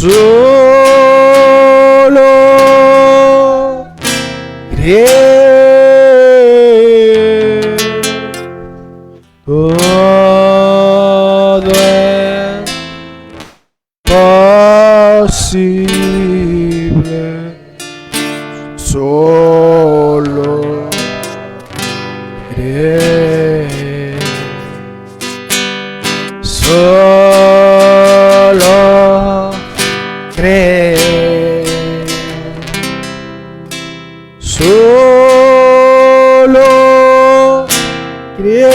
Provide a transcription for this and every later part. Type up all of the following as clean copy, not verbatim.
solo creer. Todo es posible, solo creer. Solo creer. Solo creer.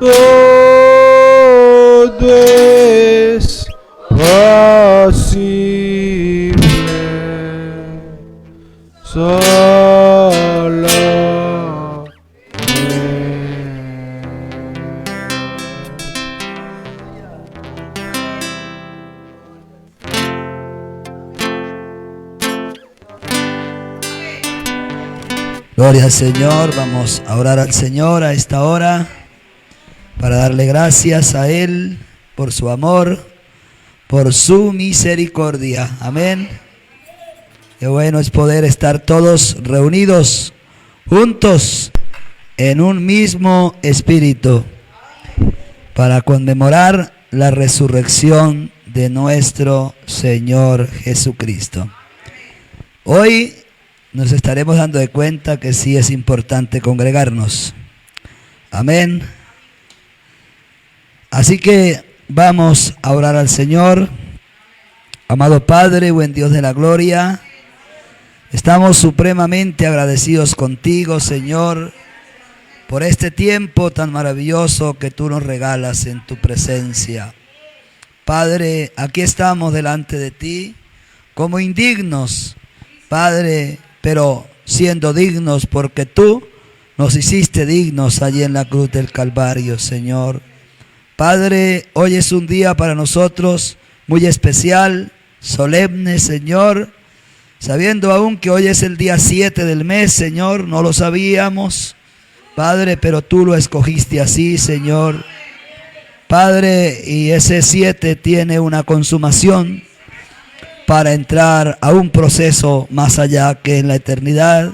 Todo es posible. Solo Gloria al Señor. Vamos a orar al Señor a esta hora para darle gracias a Él por su amor, por su misericordia. Amén. Qué bueno es poder estar todos reunidos juntos en un mismo espíritu para conmemorar la resurrección de nuestro Señor Jesucristo. Hoy nos estaremos dando de cuenta que sí es importante congregarnos. Amén. Así que vamos a orar al Señor. Amado Padre, buen Dios de la gloria, estamos supremamente agradecidos contigo, Señor, por este tiempo tan maravilloso que tú nos regalas en tu presencia. Padre, aquí estamos delante de ti como indignos, Padre, pero siendo dignos porque tú nos hiciste dignos allí en la cruz del Calvario, Señor. Padre, hoy es un día para nosotros muy especial, solemne, Señor, sabiendo aún que hoy es el día 7 del mes, Señor, no lo sabíamos, Padre, pero tú lo escogiste así, Señor. Padre, y ese 7 tiene una consumación para entrar a un proceso más allá que en la eternidad.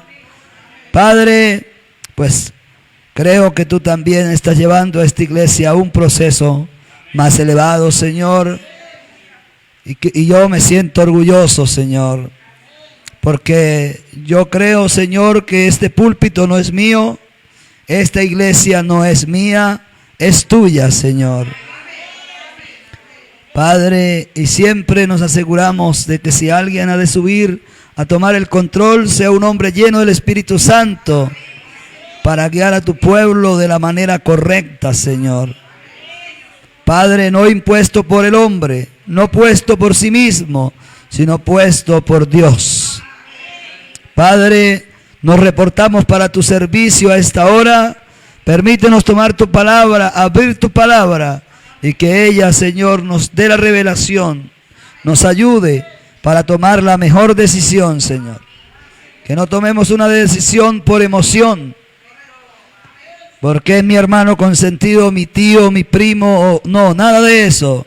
Padre, pues creo que tú también estás llevando a esta iglesia a un proceso más elevado, Señor. Y yo me siento orgulloso, Señor, porque yo creo, Señor, que este púlpito no es mío, esta iglesia no es mía, es tuya, Señor. Padre, y siempre nos aseguramos de que si alguien ha de subir a tomar el control, sea un hombre lleno del Espíritu Santo para guiar a tu pueblo de la manera correcta, Señor. Padre, no impuesto por el hombre, no puesto por sí mismo, sino puesto por Dios. Padre, nos reportamos para tu servicio a esta hora. Permítenos tomar tu palabra, abrir tu palabra, y que ella, Señor, nos dé la revelación, nos ayude para tomar la mejor decisión, Señor. Que no tomemos una decisión por emoción, porque es mi hermano consentido, mi tío, mi primo, no, nada de eso.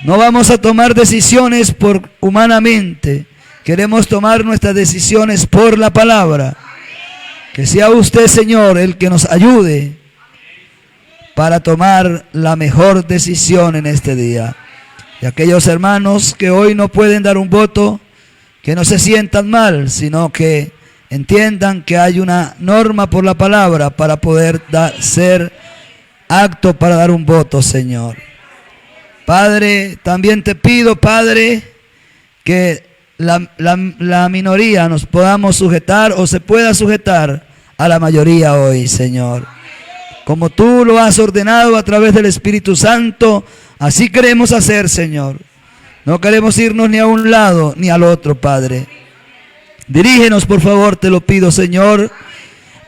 No vamos a tomar decisiones por humanamente, queremos tomar nuestras decisiones por la palabra. Que sea usted, Señor, el que nos ayude para tomar la mejor decisión en este día. Y aquellos hermanos que hoy no pueden dar un voto, que no se sientan mal, sino que entiendan que hay una norma por la palabra para poder ser apto para dar un voto, Señor. Padre, también te pido, Padre, que la minoría nos podamos sujetar o se pueda sujetar a la mayoría hoy, Señor. Como tú lo has ordenado a través del Espíritu Santo, así queremos hacer, Señor. No queremos irnos ni a un lado ni al otro, Padre. Dirígenos, por favor, te lo pido, Señor,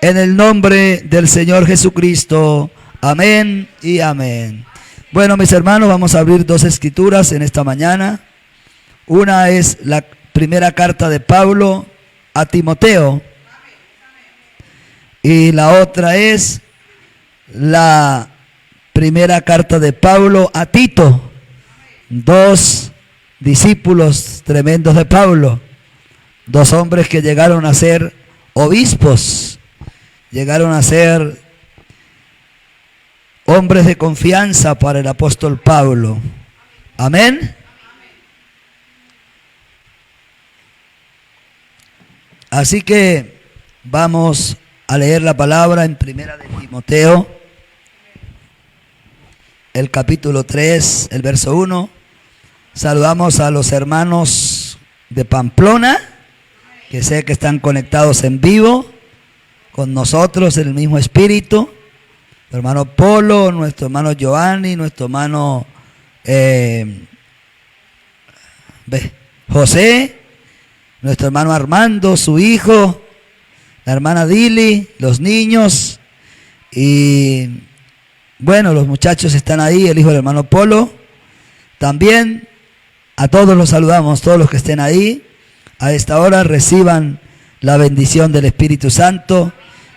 en el nombre del Señor Jesucristo. Amén y amén. Bueno, mis hermanos, vamos a abrir dos escrituras en esta mañana. Una es la primera carta de Pablo a Timoteo. Y la otra es la primera carta de Pablo a Tito, dos discípulos tremendos de Pablo, dos hombres que llegaron a ser obispos, llegaron a ser hombres de confianza para el apóstol Pablo. Amén. Así que vamos a leer la palabra en Primera de Timoteo, el capítulo 3, el verso 1. Saludamos a los hermanos de Pamplona, que sé que están conectados en vivo con nosotros en el mismo espíritu. Nuestro hermano Polo, nuestro hermano Giovanni, nuestro hermano José, nuestro hermano Armando, su hijo, la hermana Dili, los niños y bueno, los muchachos están ahí, el hijo del hermano Polo. También a todos los saludamos, todos los que estén ahí. A esta hora reciban la bendición del Espíritu Santo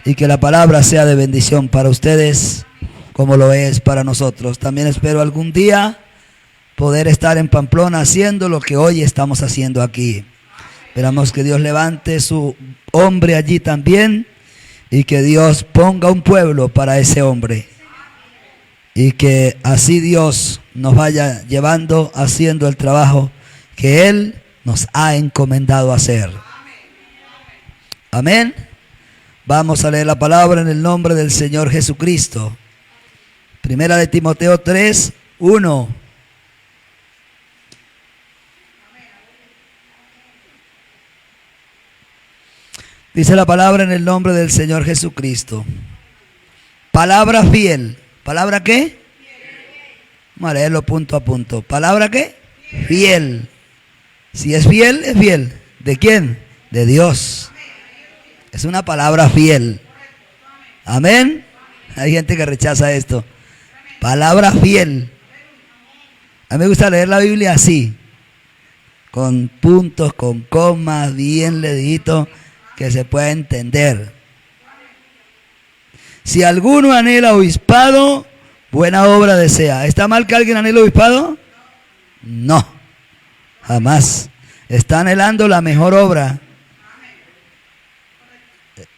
y que la palabra sea de bendición para ustedes como lo es para nosotros. También espero algún día poder estar en Pamplona haciendo lo que hoy estamos haciendo aquí. Esperamos que Dios levante su hombre allí también y que Dios ponga un pueblo para ese hombre. Y que así Dios nos vaya llevando, haciendo el trabajo que Él nos ha encomendado hacer. Amén. Vamos a leer la palabra en el nombre del Señor Jesucristo. Primera de Timoteo 3, 1. Dice la palabra en el nombre del Señor Jesucristo. Palabra fiel. ¿Palabra qué? Vamos a leerlo punto a punto. ¿Palabra qué? Fiel. Si es fiel, es fiel. ¿De quién? De Dios. Es una palabra fiel. Amén. Hay gente que rechaza esto. Palabra fiel. A mí me gusta leer la Biblia así. Con puntos, con comas, bien leidito, que se pueda entender. Si alguno anhela obispado, buena obra desea. ¿Está mal que alguien anhele obispado? No, jamás. Está anhelando la mejor obra.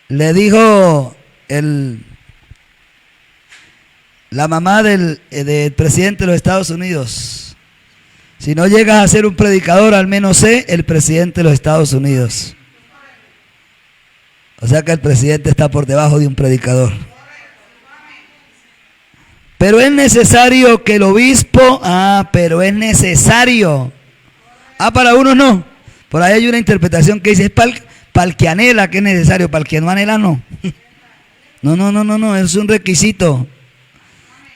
Le dijo la mamá del presidente de los Estados Unidos: si no llegas a ser un predicador, al menos sé el presidente de los Estados Unidos. O sea que el presidente está por debajo de un predicador. Pero es necesario que el obispo, pero es necesario. Para unos no. Por ahí hay una interpretación que dice, es para el que anhela que es necesario, para el que no anhela no. No, es un requisito.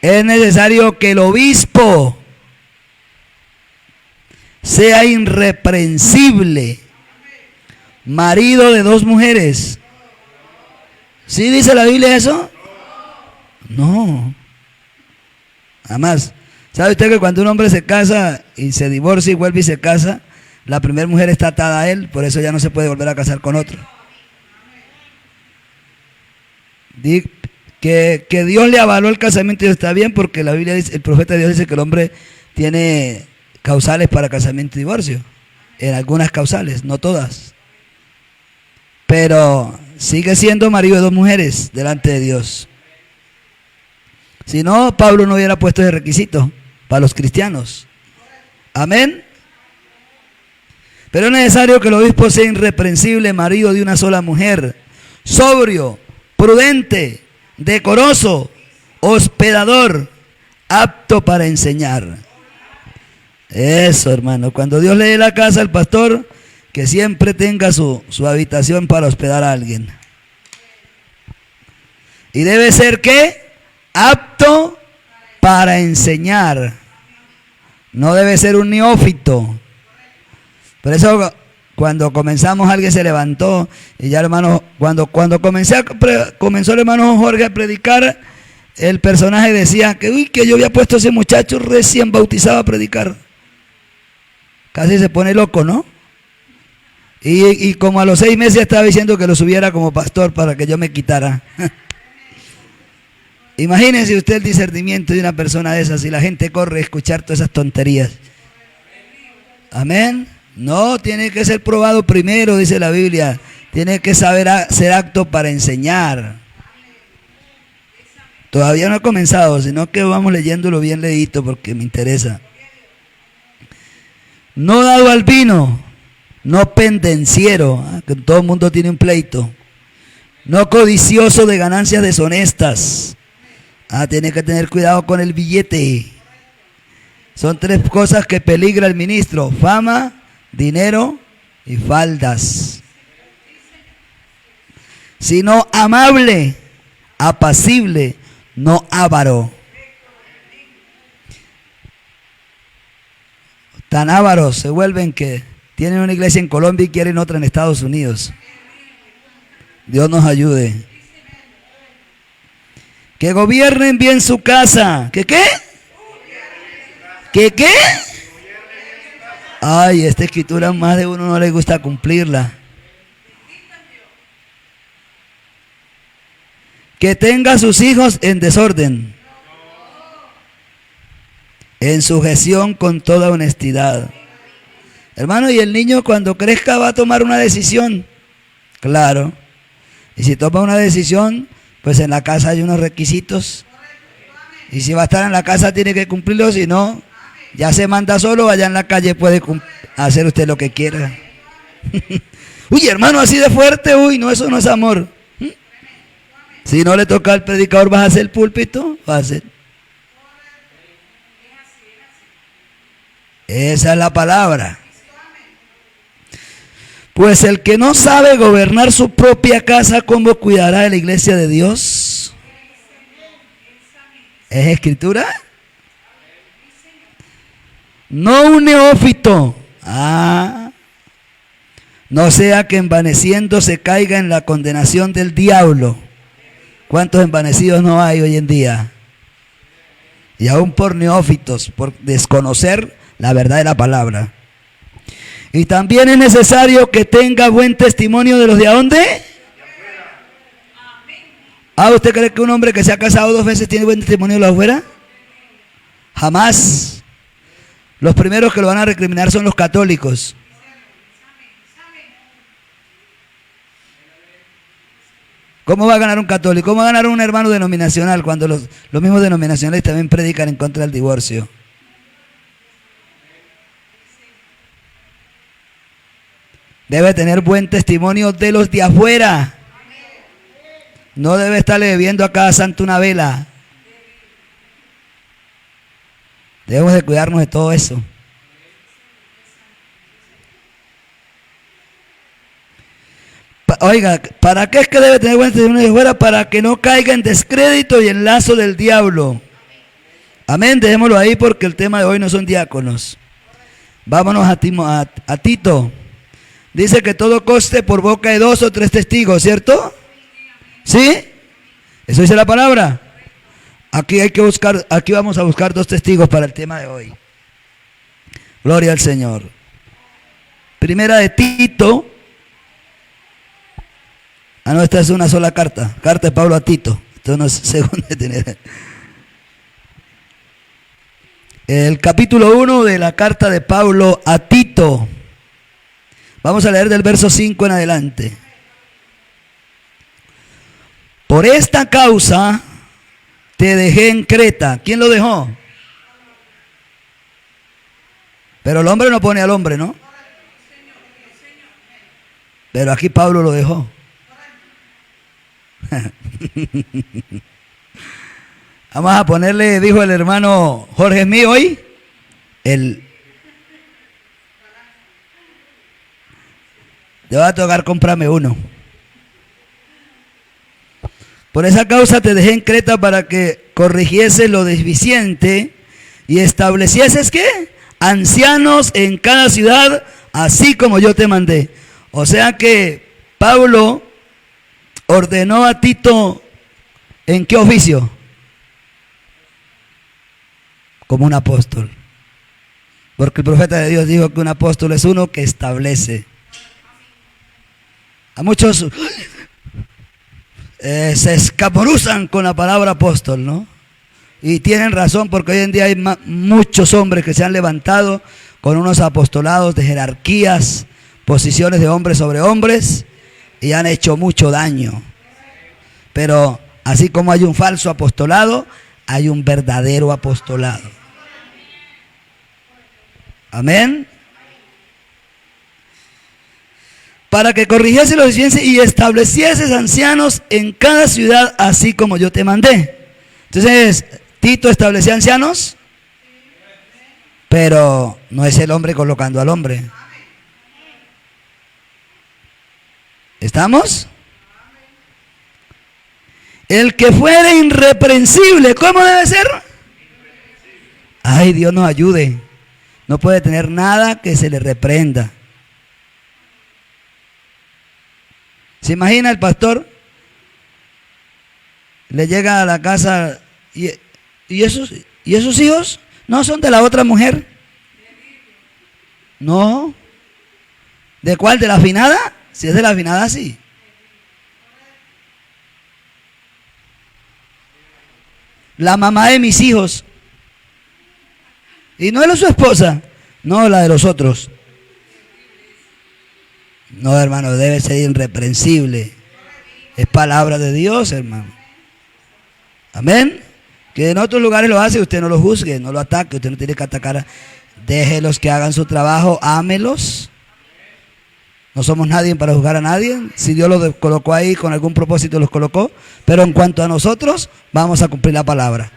Es necesario que el obispo sea irreprensible, marido de 2 mujeres. ¿Sí dice la Biblia eso? No. Además, ¿sabe usted que cuando un hombre se casa y se divorcia y vuelve y se casa, la primera mujer está atada a él, por eso ya no se puede volver a casar con otro? Que Dios le avaló el casamiento y está bien, porque la Biblia dice, el profeta de Dios dice que el hombre tiene causales para casamiento y divorcio. En algunas causales, no todas. Pero sigue siendo marido de 2 mujeres delante de Dios. Si no, Pablo no hubiera puesto ese requisito para los cristianos. Amén. Pero es necesario que el obispo sea irreprensible, marido de una sola mujer, sobrio, prudente, decoroso, hospedador, apto para enseñar. Eso, hermano. Cuando Dios le dé la casa al pastor, que siempre tenga su habitación para hospedar a alguien. Y debe ser, ¿qué? Apto para enseñar. No debe ser un neófito. Por eso cuando comenzamos alguien se levantó y ya, hermano, cuando comenzó el hermano Jorge a predicar, el personaje decía que yo había puesto a ese muchacho recién bautizado a predicar. Casi se pone loco, ¿no? Y como a los 6 meses estaba diciendo que lo subiera como pastor para que yo me quitara. Imagínese usted el discernimiento de una persona de esas y la gente corre a escuchar todas esas tonterías. Amén. No, tiene que ser probado primero, dice la Biblia. Tiene que saber ser apto para enseñar. Todavía no ha comenzado, sino que vamos leyéndolo bien leído porque me interesa. No dado al vino, no pendenciero, que todo el mundo tiene un pleito. No codicioso de ganancias deshonestas. Tiene que tener cuidado con el billete. Son tres cosas que peligra el ministro: fama, dinero y faldas. Sino amable, apacible, no avaro. Tan ávaros se vuelven que tienen una iglesia en Colombia y quieren otra en Estados Unidos. Dios nos ayude. Que gobiernen bien su casa. ¿Qué qué? ¿Qué qué? Ay, esta escritura más de uno no le gusta cumplirla. Que tenga a sus hijos en desorden, en sujeción con toda honestidad. Hermano, y el niño cuando crezca va a tomar una decisión. Claro. Y si toma una decisión, pues en la casa hay unos requisitos. Y si va a estar en la casa tiene que cumplirlos, si no, ya se manda solo, allá en la calle puede hacer usted lo que quiera. Uy, hermano, así de fuerte, uy, no, eso no es amor. Si no le toca al predicador, ¿vas a hacer el púlpito? Va a hacer. Esa es la palabra. Pues el que no sabe gobernar su propia casa, ¿cómo cuidará de la iglesia de Dios? ¿Es escritura? No un neófito. No sea que envaneciendo se caiga en la condenación del diablo. ¿Cuántos envanecidos no hay hoy en día? Y aún por neófitos, por desconocer la verdad de la palabra. Y también es necesario que tenga buen testimonio de los de ¿dónde? ¿Usted cree que un hombre que se ha casado 2 veces tiene buen testimonio de los de afuera? Jamás. Los primeros que lo van a recriminar son los católicos. ¿Cómo va a ganar un católico? ¿Cómo va a ganar un hermano denominacional cuando los mismos denominacionales también predican en contra del divorcio? Debe tener buen testimonio de los de afuera. No debe estarle bebiendo a cada santo una vela. Debemos de cuidarnos de todo eso. Oiga, ¿para qué es que debe tener buen testimonio de afuera? Para que no caiga en descrédito y en lazo del diablo. Amén, dejémoslo ahí porque el tema de hoy no son diáconos. Vámonos a Tito. Dice que todo coste por boca de 2 o 3 testigos, ¿cierto? ¿Sí? Eso dice la palabra. Aquí vamos a buscar 2 testigos para el tema de hoy. Gloria al Señor. Primera de Tito. No, esta es una sola carta. Carta de Pablo a Tito. Esto no es segunda. El capítulo 1 de la carta de Pablo a Tito. Vamos a leer del verso 5 en adelante. Por esta causa te dejé en Creta. ¿Quién lo dejó? Pero el hombre no pone al hombre, ¿no? Pero aquí Pablo lo dejó. Vamos a ponerle, dijo el hermano Jorge mío hoy, te va a tocar comprarme uno. Por esa causa te dejé en Creta para que corrigieses lo deficiente y establecieses ¿qué? Ancianos en cada ciudad, así como yo te mandé. O sea que Pablo ordenó a Tito, ¿en qué oficio? Como un apóstol. Porque el profeta de Dios dijo que un apóstol es uno que establece. A muchos se escapuruzan con la palabra apóstol, ¿no? Y tienen razón, porque hoy en día hay muchos hombres que se han levantado con unos apostolados de jerarquías, posiciones de hombres sobre hombres, y han hecho mucho daño. Pero así como hay un falso apostolado, hay un verdadero apostolado. Amén. Para que corrigiese los deficiencias y establecieses ancianos en cada ciudad, así como yo te mandé. Entonces, Tito establecía ancianos, pero no es el hombre colocando al hombre. ¿Estamos? El que fuere irreprensible, ¿cómo debe ser? Ay, Dios nos ayude. No puede tener nada que se le reprenda. ¿Se imagina el pastor? Le llega a la casa y esos hijos no son de la otra mujer. No. ¿De cuál? ¿De la afinada? Si es de la afinada, sí. La mamá de mis hijos. Y no es su esposa, no la de los otros. No, hermano, debe ser irreprensible. Es palabra de Dios, hermano. Amén. Que en otros lugares lo hace, usted no lo juzgue, no lo ataque, usted no tiene que atacar. Déjelos que hagan su trabajo, ámelos. No somos nadie para juzgar a nadie. Si Dios los colocó ahí con algún propósito, los colocó. Pero en cuanto a nosotros, vamos a cumplir la palabra.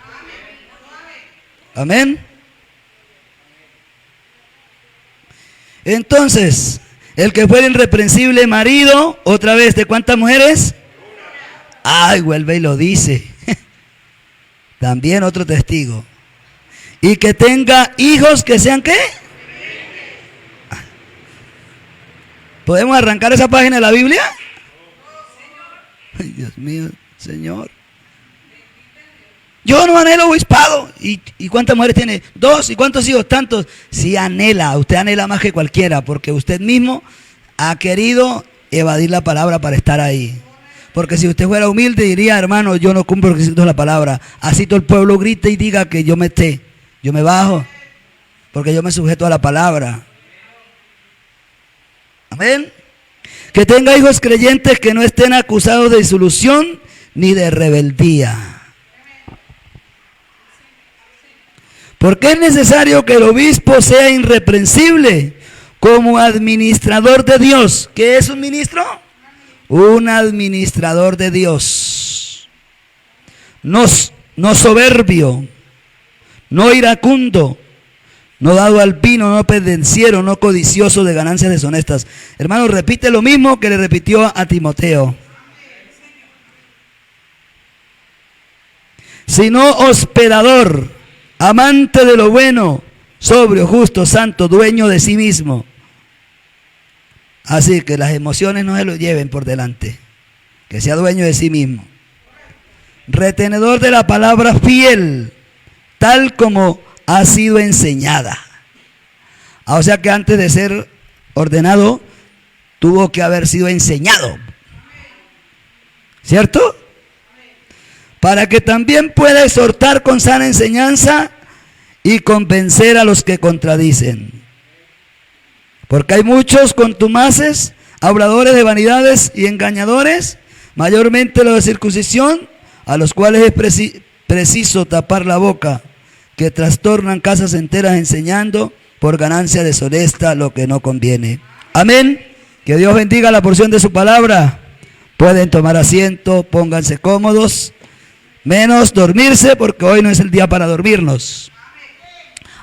Amén. Entonces, el que fuera irreprensible marido, otra vez, ¿de cuántas mujeres? Ay, vuelve y lo dice. También otro testigo. Y que tenga hijos que sean ¿qué? ¿Podemos arrancar esa página de la Biblia? Ay, Dios mío, Señor. Yo no anhelo obispado. ¿Y cuántas mujeres tiene? 2. ¿Y cuántos hijos? Tantos. Sí anhela. Usted anhela más que cualquiera, porque usted mismo ha querido evadir la palabra para estar ahí. Porque si usted fuera humilde diría, hermano, yo no cumplo los requisitos de la palabra. Así todo el pueblo grita y diga que yo me bajo, porque yo me sujeto a la palabra. Amén. Que tenga hijos creyentes que no estén acusados de disolución ni de rebeldía. Porque es necesario que el obispo sea irreprensible como administrador de Dios. ¿Qué es un ministro? Un administrador de Dios. No soberbio, no iracundo, no dado al vino, no pendenciero, no codicioso de ganancias deshonestas. Hermano, repite lo mismo que le repitió a Timoteo. Sino hospedador, amante de lo bueno, sobrio, justo, santo, dueño de sí mismo. Así que las emociones no se lo lleven por delante. Que sea dueño de sí mismo. Retenedor de la palabra fiel, tal como ha sido enseñada. O sea que antes de ser ordenado, tuvo que haber sido enseñado. ¿Cierto? Para que también pueda exhortar con sana enseñanza y convencer a los que contradicen. Porque hay muchos contumaces, habladores de vanidades y engañadores, mayormente los de circuncisión, a los cuales es preciso tapar la boca, que trastornan casas enteras enseñando por ganancia deshonesta lo que no conviene. Amén. Que Dios bendiga la porción de su palabra. Pueden tomar asiento, pónganse cómodos, menos dormirse, porque hoy no es el día para dormirnos.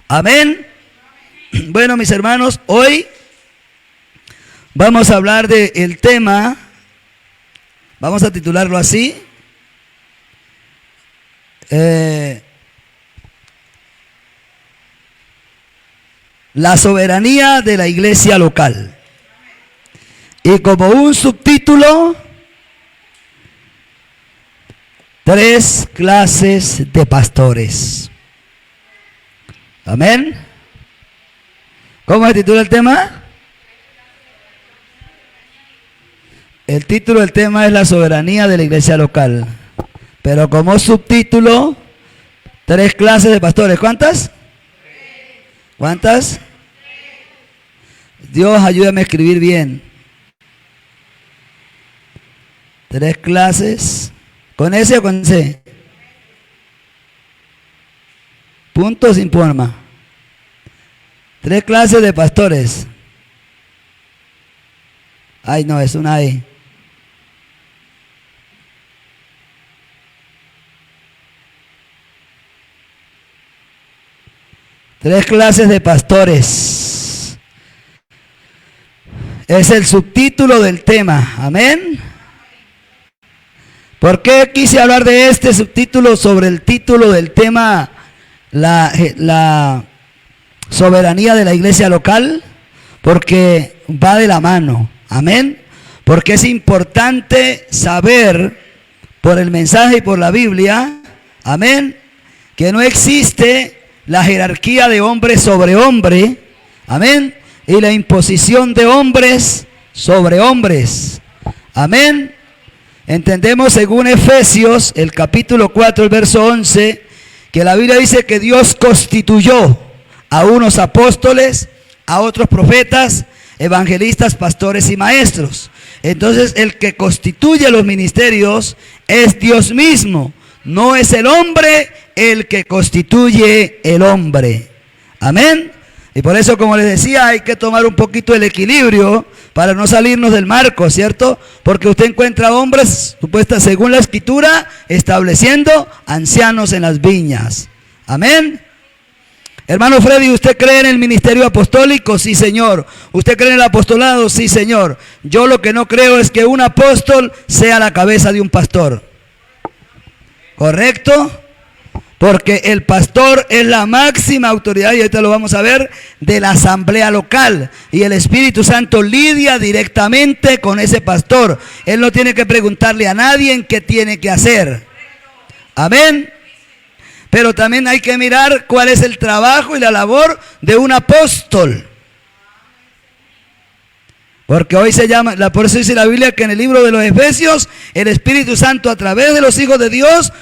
Amén. Bueno, mis hermanos, hoy vamos a hablar del tema, vamos a titularlo así, la soberanía de la iglesia local. Y como un subtítulo, 3 clases de pastores. Amén. ¿Cómo se titula el tema? El título del tema es la soberanía de la iglesia local. Pero como subtítulo, 3 clases de pastores. ¿Cuántas? ¿Cuántas? Dios, ayúdame a escribir bien. 3 clases. ¿Con S o con C? Punto sin forma. 3 clases de pastores. Ay, no, es una E. Tres clases de pastores. Es el subtítulo del tema. Amén. ¿Por qué quise hablar de este subtítulo sobre el título del tema, la soberanía de la iglesia local? Porque va de la mano. Amén. Porque es importante saber por el mensaje y por la Biblia, amén, que no existe la jerarquía de hombre sobre hombre, amén, y la imposición de hombres sobre hombres, amén. Entendemos según Efesios, el capítulo 4, el verso 11, que la Biblia dice que Dios constituyó a unos apóstoles, a otros profetas, evangelistas, pastores y maestros. Entonces el que constituye los ministerios es Dios mismo, no es el hombre el que constituye el hombre. Amén. Y por eso, como les decía, hay que tomar un poquito el equilibrio para no salirnos del marco, ¿cierto? Porque usted encuentra hombres, supuestas según la escritura, estableciendo ancianos en las viñas. Amén. Hermano Freddy, ¿usted cree en el ministerio apostólico? Sí, señor. ¿Usted cree en el apostolado? Sí, señor. Yo lo que no creo es que un apóstol sea la cabeza de un pastor. ¿Correcto? Porque el pastor es la máxima autoridad, y ahorita lo vamos a ver, de la asamblea local. Y el Espíritu Santo lidia directamente con ese pastor. Él no tiene que preguntarle a nadie en qué tiene que hacer. Amén. Pero también hay que mirar cuál es el trabajo y la labor de un apóstol. Porque hoy se llama, por eso dice la Biblia que en el libro de los Efesios, el Espíritu Santo a través de los hijos de Dios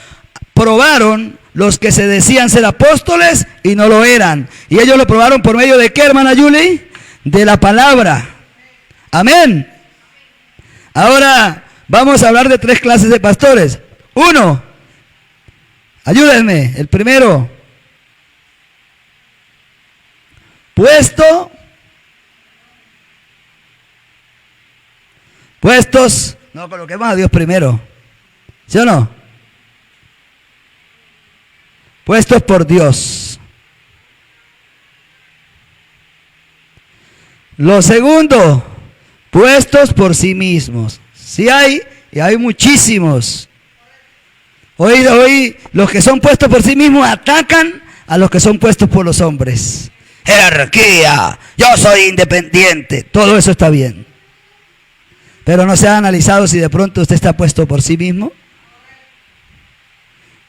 probaron los que se decían ser apóstoles y no lo eran. Y ellos lo probaron por medio de ¿qué, hermana Yuli? De la palabra. Amén. Ahora vamos a hablar de 3 clases de pastores. 1. Ayúdenme. El primero. Puestos. No, coloquemos a Dios primero. ¿Sí o no? Puestos por Dios. Lo segundo, puestos por sí mismos. Sí hay, y hay muchísimos. Hoy los que son puestos por sí mismos atacan a los que son puestos por los hombres. Jerarquía, yo soy independiente, todo eso está bien. Pero no se ha analizado si de pronto usted está puesto por sí mismo.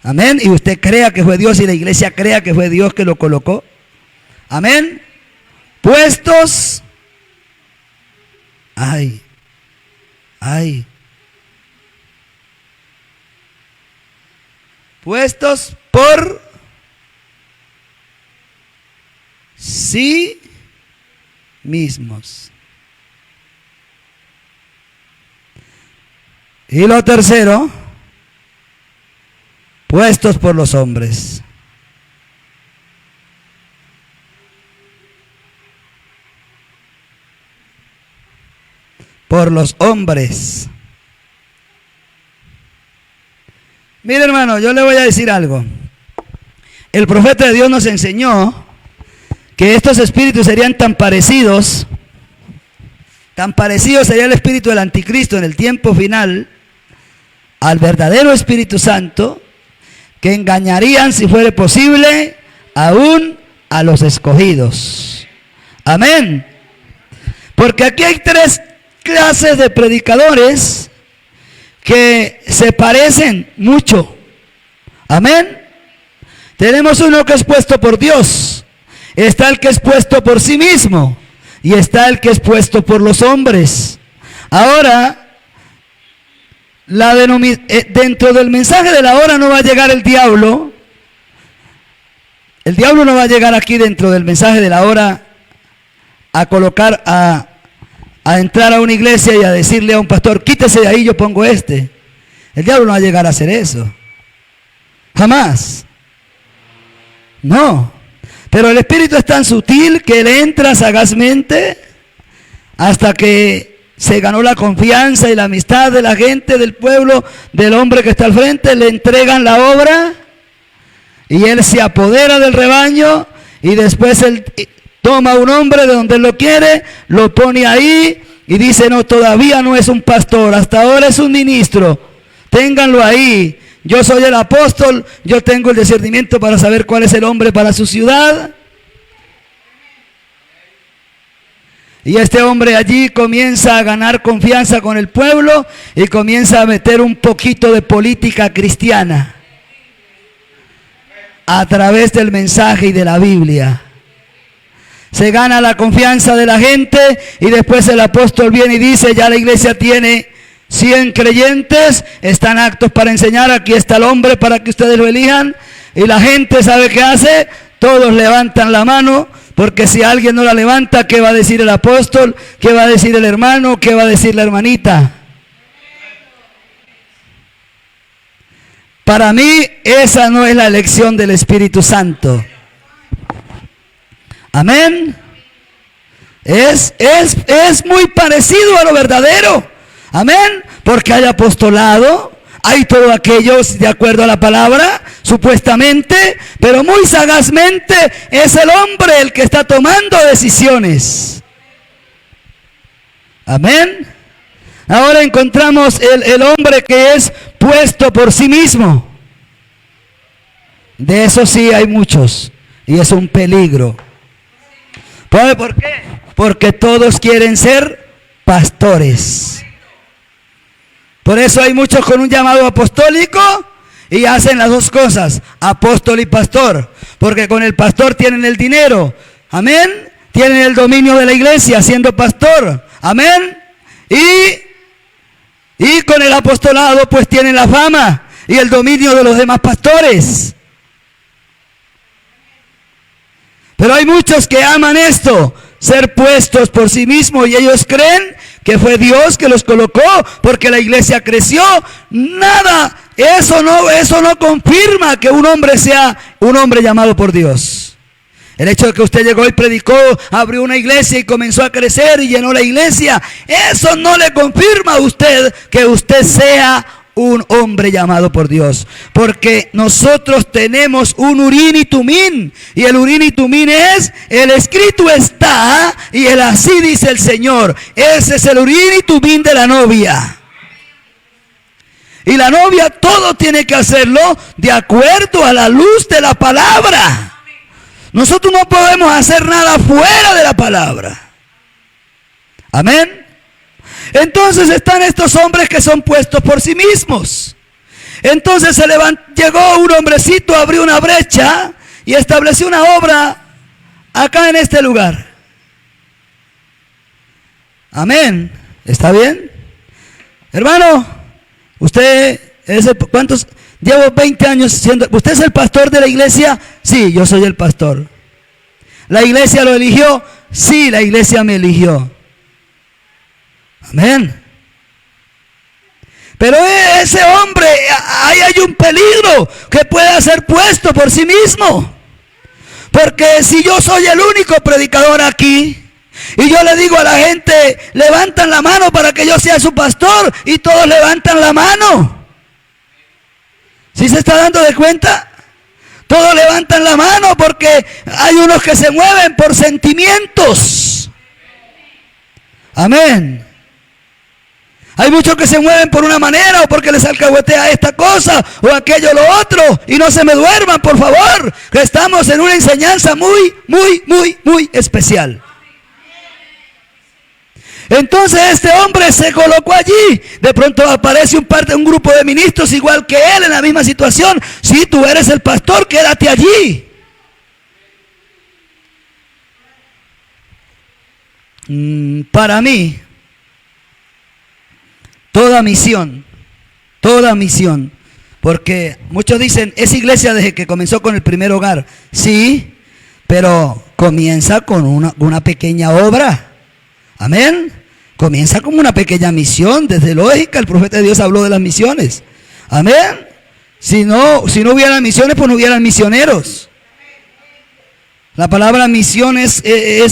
Amén. Y usted crea que fue Dios y la iglesia crea que fue Dios que lo colocó. Amén. Puestos. Puestos por sí mismos. Y lo tercero, puestos por los hombres. Por los hombres. Mire, hermano, yo le voy a decir algo. El profeta de Dios nos enseñó que estos espíritus serían tan parecidos sería el espíritu del anticristo en el tiempo final al verdadero Espíritu Santo, que engañarían, si fuera posible, aún a los escogidos. Amén. Porque aquí hay 3 clases de predicadores que se parecen mucho. Amén. Tenemos uno que es puesto por Dios, está el que es puesto por sí mismo y está el que es puesto por los hombres. Ahora, dentro del mensaje de la hora no va a llegar el diablo. El diablo no va a llegar aquí dentro del mensaje de la hora a colocar, a entrar a una iglesia y a decirle a un pastor, quítese de ahí, yo pongo este. El diablo no va a llegar a hacer eso. Jamás. No. Pero el espíritu es tan sutil que él entra sagazmente hasta que se ganó la confianza y la amistad de la gente, del pueblo, del hombre que está al frente, le entregan la obra y él se apodera del rebaño y después él toma un hombre de donde él lo quiere, lo pone ahí y dice, no, todavía no es un pastor, hasta ahora es un ministro, ténganlo ahí. Yo soy el apóstol, yo tengo el discernimiento para saber cuál es el hombre para su ciudad. Y este hombre allí comienza a ganar confianza con el pueblo y comienza a meter un poquito de política cristiana a través del mensaje y de la Biblia. Se gana la confianza de la gente y después el apóstol viene y dice, ya la iglesia tiene 100 creyentes, están aptos para enseñar, aquí está el hombre para que ustedes lo elijan. Y la gente sabe qué hace, todos levantan la mano, porque si alguien no la levanta, ¿qué va a decir el apóstol? ¿Qué va a decir el hermano? ¿Qué va a decir la hermanita? Para mí, esa no es la elección del Espíritu Santo. Amén. Es muy parecido a lo verdadero. Amén. Porque hay apostolado, hay todo aquello de acuerdo a la palabra, supuestamente, pero muy sagazmente es el hombre el que está tomando decisiones. Amén. Ahora encontramos el hombre que es puesto por sí mismo. De eso sí hay muchos y es un peligro. ¿Por qué? Porque todos quieren ser pastores. Por eso hay muchos con un llamado apostólico y hacen las dos cosas, apóstol y pastor. Porque con el pastor tienen el dinero, amén, tienen el dominio de la iglesia siendo pastor, amén. Y con el apostolado pues tienen la fama y el dominio de los demás pastores. Pero hay muchos que aman esto, ser puestos por sí mismos, y ellos creen que fue Dios que los colocó porque la iglesia creció. Nada, eso no confirma que un hombre sea un hombre llamado por Dios. El hecho de que usted llegó y predicó, abrió una iglesia y comenzó a crecer y llenó la iglesia, eso no le confirma a usted que usted sea un hombre llamado por Dios. Porque nosotros tenemos un Urim y Tumim. Y el Urim y Tumim es, el escrito está, y el así dice el Señor. Ese es el Urim y Tumim de la novia. Y la novia todo tiene que hacerlo de acuerdo a la luz de la palabra. Nosotros no podemos hacer nada fuera de la palabra. Amén. Entonces están estos hombres que son puestos por sí mismos. Entonces llegó un hombrecito, abrió una brecha y estableció una obra acá en este lugar. Amén. ¿Está bien? Hermano, usted ¿cuántos? Llevo 20 años siendo. ¿Usted es el pastor de la iglesia? Sí, yo soy el pastor. ¿La iglesia lo eligió? Sí, la iglesia me eligió. Amén. Pero ese hombre, ahí hay un peligro que pueda ser puesto por sí mismo. Porque si yo soy el único predicador aquí y yo le digo a la gente, levantan la mano para que yo sea su pastor, y todos levantan la mano. ¿Sí se está dando de cuenta? Todos levantan la mano porque hay unos que se mueven por sentimientos. Amén. Hay muchos que se mueven por una manera o porque les alcahuetea esta cosa o aquello lo otro. Y no se me duerman, por favor, que estamos en una enseñanza muy, muy, muy, muy especial. Entonces este hombre se colocó allí. De pronto aparece un grupo de ministros igual que él en la misma situación. Si tú eres el pastor, quédate allí. Para mí, toda misión Toda misión. Porque muchos dicen, esa iglesia desde que comenzó con el primer hogar. Sí, pero comienza con una pequeña obra. Amén. Comienza como una pequeña misión. Desde lógica, el profeta de Dios habló de las misiones. Amén. Si no hubieran misiones, pues no hubieran misioneros. La palabra misión es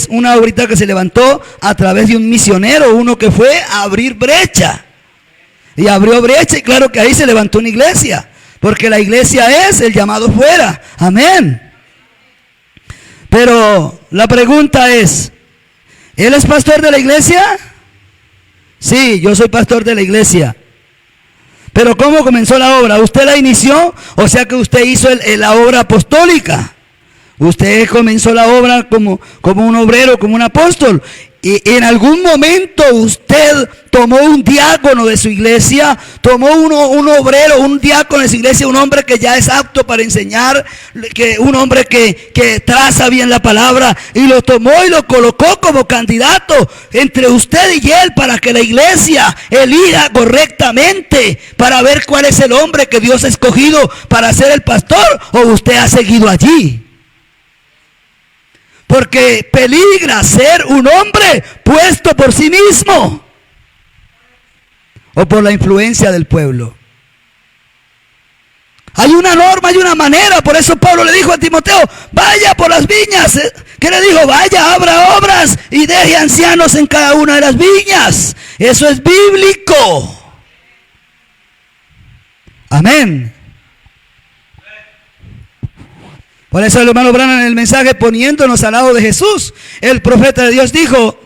una obrita que se levantó a través de un misionero, uno que fue a abrir brecha. Y abrió brecha y claro que ahí se levantó una iglesia. Porque la iglesia es el llamado fuera. Amén. Pero la pregunta es, ¿él es pastor de la iglesia? Sí, yo soy pastor de la iglesia. Pero ¿cómo comenzó la obra? ¿Usted la inició? O sea que usted hizo la obra apostólica. Usted comenzó la obra como un obrero, como un apóstol. Y en algún momento usted tomó un diácono de su iglesia, tomó un obrero, un diácono de su iglesia, un hombre que ya es apto para enseñar, un hombre que traza bien la palabra, y lo tomó y lo colocó como candidato entre usted y él para que la iglesia elija correctamente, para ver cuál es el hombre que Dios ha escogido para ser el pastor, o usted ha seguido allí. Porque peligra ser un hombre puesto por sí mismo o por la influencia del pueblo. Hay una norma, hay una manera. Por eso Pablo le dijo a Timoteo, vaya por las viñas. ¿Qué le dijo? Vaya, abra obras y deje ancianos en cada una de las viñas. Eso es bíblico. Amén. Por eso el hermano Branham en el mensaje, poniéndonos al lado de Jesús, el profeta de Dios dijo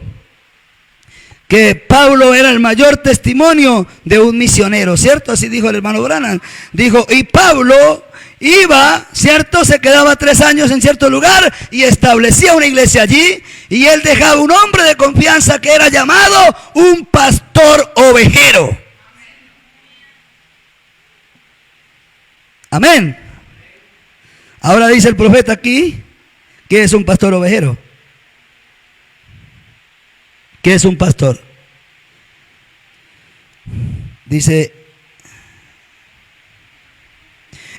que Pablo era el mayor testimonio de un misionero, ¿cierto? Así dijo el hermano Branham. Dijo, y Pablo iba, ¿cierto? Se quedaba 3 años en cierto lugar y establecía una iglesia allí, y él dejaba un hombre de confianza que era llamado un pastor ovejero. Amén. Ahora dice el profeta aquí, ¿qué es un pastor ovejero? ¿Qué es un pastor? Dice,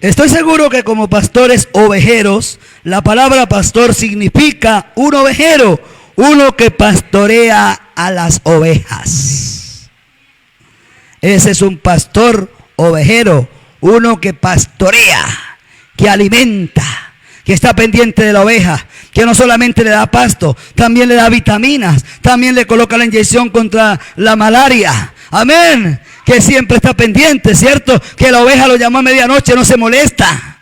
estoy seguro que como pastores ovejeros, la palabra pastor significa un ovejero, uno que pastorea a las ovejas. Ese es un pastor ovejero, uno que pastorea, que alimenta, que está pendiente de la oveja, que no solamente le da pasto, también le da vitaminas, también le coloca la inyección contra la malaria. Amén. Que siempre está pendiente, ¿cierto? Que la oveja lo llamó a medianoche, no se molesta.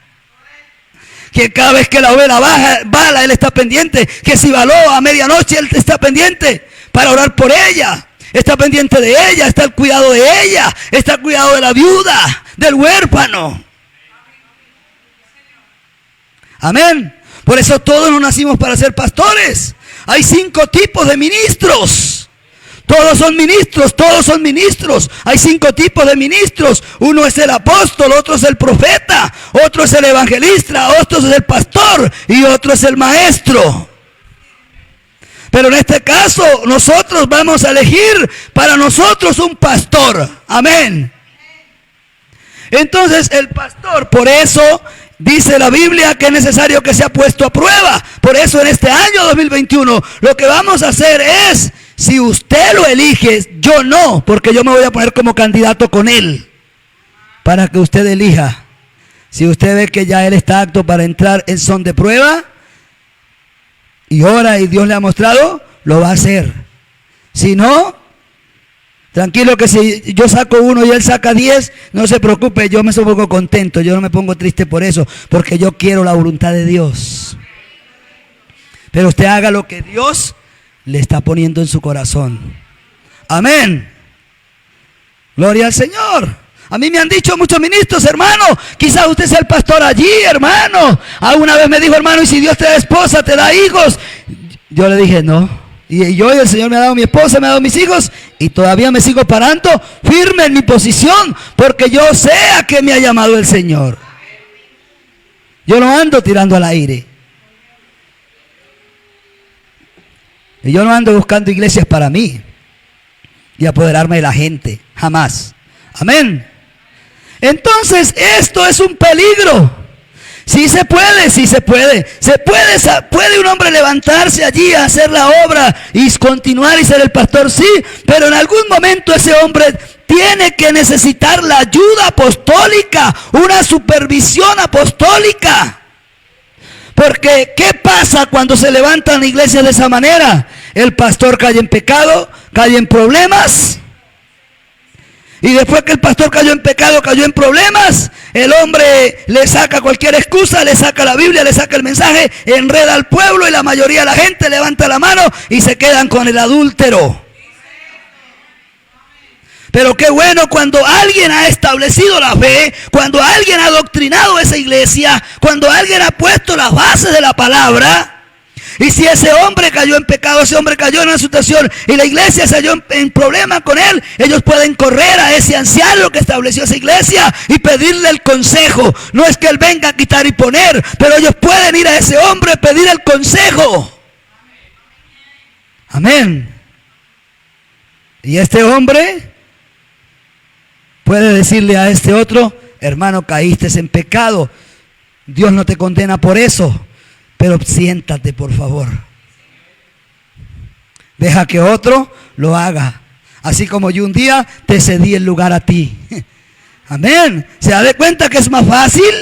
Que cada vez que la oveja bala, él está pendiente. Que si baló a medianoche, él está pendiente para orar por ella. Está pendiente de ella, está al cuidado de ella, está al cuidado de la viuda, del huérfano. Amén. Por eso todos no nacimos para ser pastores. Hay 5 tipos de ministros. Todos son ministros, todos son ministros. Hay 5 tipos de ministros. Uno es el apóstol, otro es el profeta, otro es el evangelista, otro es el pastor y otro es el maestro. Pero en este caso nosotros vamos a elegir para nosotros un pastor. Amén. Entonces el pastor, por eso dice la Biblia que es necesario que sea puesto a prueba. Por eso en este año 2021 lo que vamos a hacer es, si usted lo elige, yo no, porque yo me voy a poner como candidato con él, para que usted elija. Si usted ve que ya él está apto para entrar en son de prueba, y ora y Dios le ha mostrado, lo va a hacer. Si no, tranquilo, que si yo saco 1 y él saca 10, no se preocupe, yo me pongo contento, yo no me pongo triste por eso, porque yo quiero la voluntad de Dios. Pero usted haga lo que Dios le está poniendo en su corazón. Amén. Gloria al Señor. A mí me han dicho muchos ministros, hermano, quizás usted sea el pastor allí, hermano. Una vez me dijo, hermano, y si Dios te da esposa, te da hijos. Yo le dije, no. Y yo y el Señor me ha dado mi esposa, me ha dado mis hijos, y todavía me sigo parando firme en mi posición, porque yo sé a qué me ha llamado el Señor. Yo no ando tirando al aire. Y yo no ando buscando iglesias para mí y apoderarme de la gente, jamás. Amén. Entonces esto es un peligro. Sí se puede, sí se puede. Puede un hombre levantarse allí a hacer la obra y continuar y ser el pastor, sí. Pero en algún momento ese hombre tiene que necesitar la ayuda apostólica, una supervisión apostólica. Porque ¿qué pasa cuando se levantan iglesias de esa manera? El pastor cae en pecado, cae en problemas. Y después que el pastor cayó en pecado, cayó en problemas, el hombre le saca cualquier excusa, le saca la Biblia, le saca el mensaje, enreda al pueblo y la mayoría de la gente levanta la mano y se quedan con el adúltero. Pero qué bueno cuando alguien ha establecido la fe, cuando alguien ha doctrinado esa iglesia, cuando alguien ha puesto las bases de la palabra. Y si ese hombre cayó en pecado, ese hombre cayó en una situación y la iglesia se halló en problema con él, ellos pueden correr a ese anciano que estableció esa iglesia y pedirle el consejo. No es que él venga a quitar y poner, pero ellos pueden ir a ese hombre y pedir el consejo. Amén. Y este hombre puede decirle a este otro: hermano, caíste en pecado, Dios no te condena por eso, pero siéntate por favor. Deja que otro lo haga. Así como yo un día te cedí el lugar a ti. Amén. ¿Se da cuenta que es más fácil?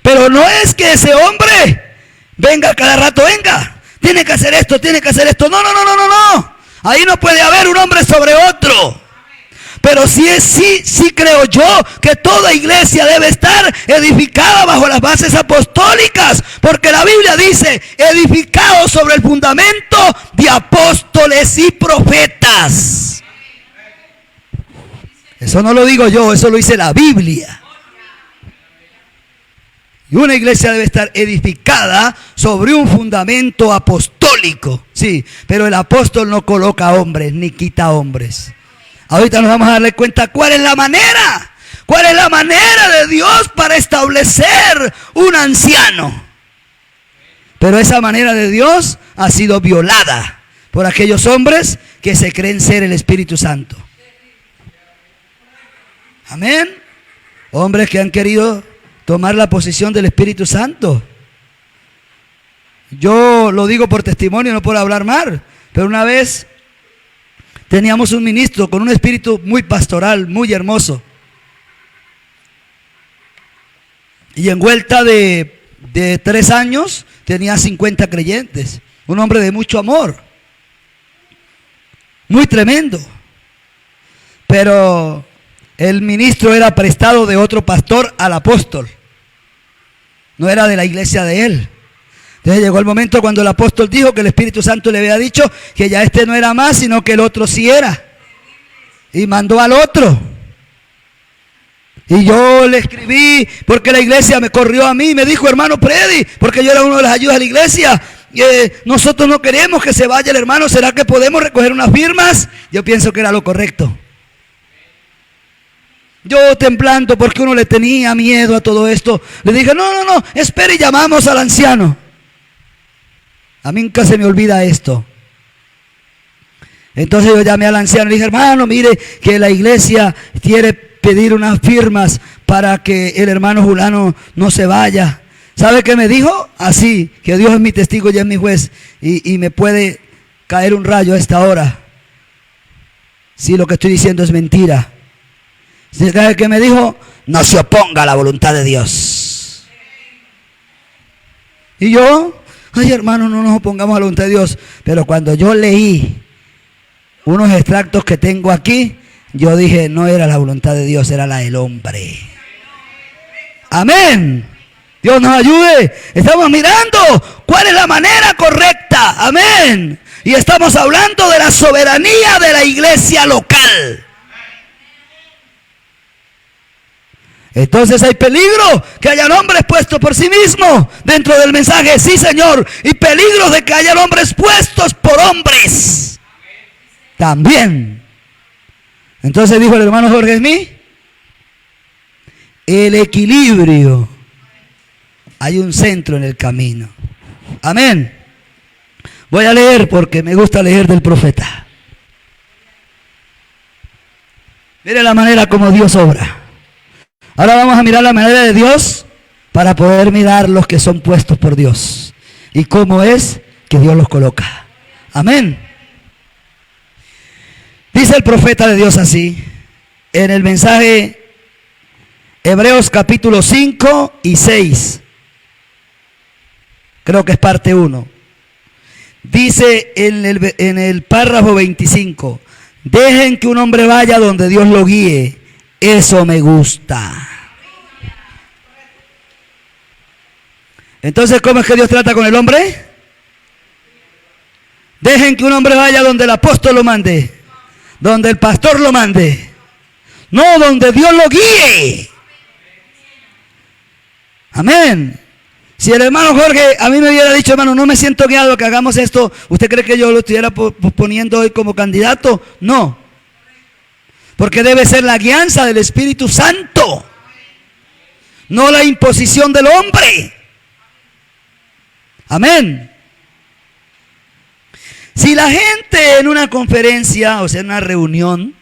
Pero no es que ese hombre venga cada rato, venga, tiene que hacer esto, tiene que hacer esto. No. Ahí no puede haber un hombre sobre otro. Pero sí creo yo que toda iglesia debe estar edificada bajo las bases apostólicas, porque la Biblia dice: edificado sobre el fundamento de apóstoles y profetas. Eso no lo digo yo, eso lo dice la Biblia. Y una iglesia debe estar edificada sobre un fundamento apostólico. Sí, pero el apóstol no coloca hombres ni quita hombres. Ahorita nos vamos a darle cuenta cuál es la manera de Dios para establecer un anciano. Pero esa manera de Dios ha sido violada por aquellos hombres que se creen ser el Espíritu Santo. Amén. Hombres que han querido tomar la posición del Espíritu Santo. Yo lo digo por testimonio, no por hablar mal, pero una vez teníamos un ministro con un espíritu muy pastoral, muy hermoso. Y en vuelta de 3 años tenía 50 creyentes. Un hombre de mucho amor. Muy tremendo. Pero el ministro era prestado de otro pastor al apóstol. No era de la iglesia de él. Entonces llegó el momento cuando el apóstol dijo que el Espíritu Santo le había dicho que ya este no era más, sino que el otro sí era. Y mandó al otro. Y yo le escribí porque la iglesia me corrió a mí y me dijo: hermano Predi, porque yo era uno de las ayudas de la iglesia, nosotros no queremos que se vaya el hermano, ¿será que podemos recoger unas firmas? Yo pienso que era lo correcto. Yo temblando porque uno le tenía miedo a todo esto, le dije: no, espere y llamamos al anciano. A mí nunca se me olvida esto. Entonces yo llamé al anciano y le dije: hermano, mire que la iglesia quiere pedir unas firmas para que el hermano Julano no se vaya. ¿Sabe qué me dijo? Así, que Dios es mi testigo y es mi juez, y me puede caer un rayo a esta hora si lo que estoy diciendo es mentira. ¿Sabe qué me dijo? No se oponga a la voluntad de Dios. Y yo: ay, hermano, no nos opongamos a la voluntad de Dios. Pero cuando yo leí unos extractos que tengo aquí, yo dije: no era la voluntad de Dios, era la del hombre. Amén. Dios nos ayude. Estamos mirando cuál es la manera correcta. Amén. Y estamos hablando de la soberanía de la iglesia local. Entonces hay peligro que hayan hombres puestos por sí mismos dentro del mensaje, sí señor, y peligro de que hayan hombres puestos por hombres también. Entonces dijo el hermano Jorge Smith: el equilibrio, hay un centro en el camino. Amén. Voy a leer porque me gusta leer del profeta. Mire la manera como Dios obra. Ahora vamos a mirar la manera de Dios para poder mirar los que son puestos por Dios. Y cómo es que Dios los coloca. Amén. Dice el profeta de Dios así, en el mensaje Hebreos capítulo 5 y 6. Creo que es parte 1. Dice en el párrafo 25, dejen que un hombre vaya donde Dios lo guíe. Eso me gusta. Entonces, ¿cómo es que Dios trata con el hombre? Dejen que un hombre vaya donde el apóstol lo mande, donde el pastor lo mande, no donde Dios lo guíe. Amén. Si el hermano Jorge a mí me hubiera dicho, hermano, no me siento guiado que hagamos esto, ¿usted cree que yo lo estuviera poniendo hoy como candidato? No. Porque debe ser la guianza del Espíritu Santo, no la imposición del hombre. Amén. Si la gente en una conferencia, o sea, en una reunión,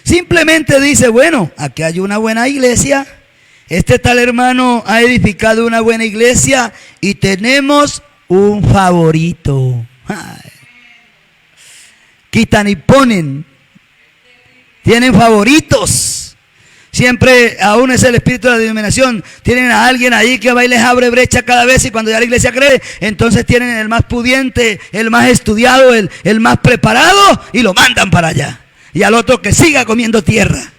simplemente dice, bueno, aquí hay una buena iglesia, este tal hermano ha edificado una buena iglesia y tenemos un favorito. Ay. Quitan y ponen. Tienen favoritos. Siempre, aún es el espíritu de la denominación, tienen a alguien ahí que va y les abre brecha cada vez, y cuando ya la iglesia cree, entonces tienen el más pudiente, el más estudiado, el más preparado, y lo mandan para allá. Y al otro que siga comiendo tierra.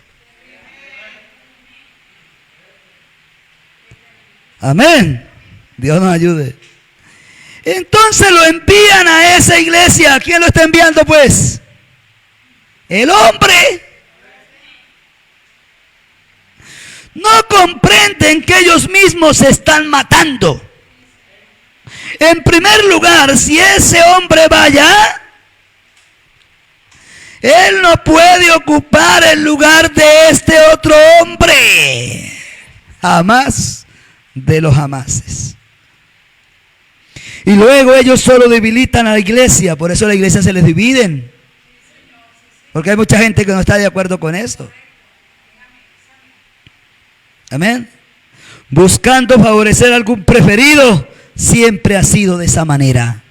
Amén. Dios nos ayude. Entonces lo envían a esa iglesia. ¿Quién lo está enviando pues? El hombre. No comprenden que ellos mismos se están matando. En primer lugar, si ese hombre va allá, él no puede ocupar el lugar de este otro hombre. Jamás de los jamases. Y luego ellos solo debilitan a la iglesia. Por eso la iglesia se les dividen. Porque hay mucha gente que no está de acuerdo con esto. Amén. Buscando favorecer a algún preferido. Siempre ha sido de esa manera.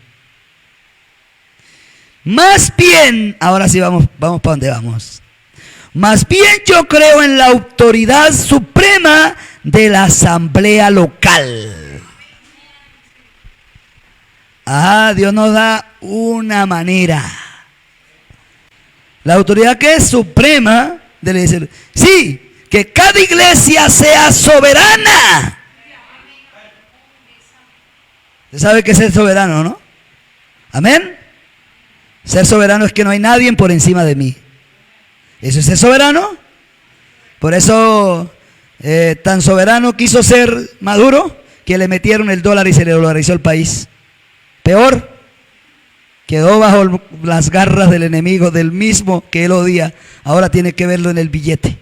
Más bien, ahora sí vamos para donde vamos. Más bien yo creo en la autoridad suprema de la asamblea local. Dios nos da una manera. La autoridad que es suprema de la iglesia. Sí, que cada iglesia sea soberana. Usted sabe que es ser soberano, ¿no? Amén. Ser soberano es que no hay nadie por encima de mí. ¿Eso es ser soberano? Por eso tan soberano quiso ser Maduro que le metieron el dólar y se le dolarizó el país. Peor, quedó bajo las garras del enemigo, del mismo que él odia. Ahora tiene que verlo en el billete.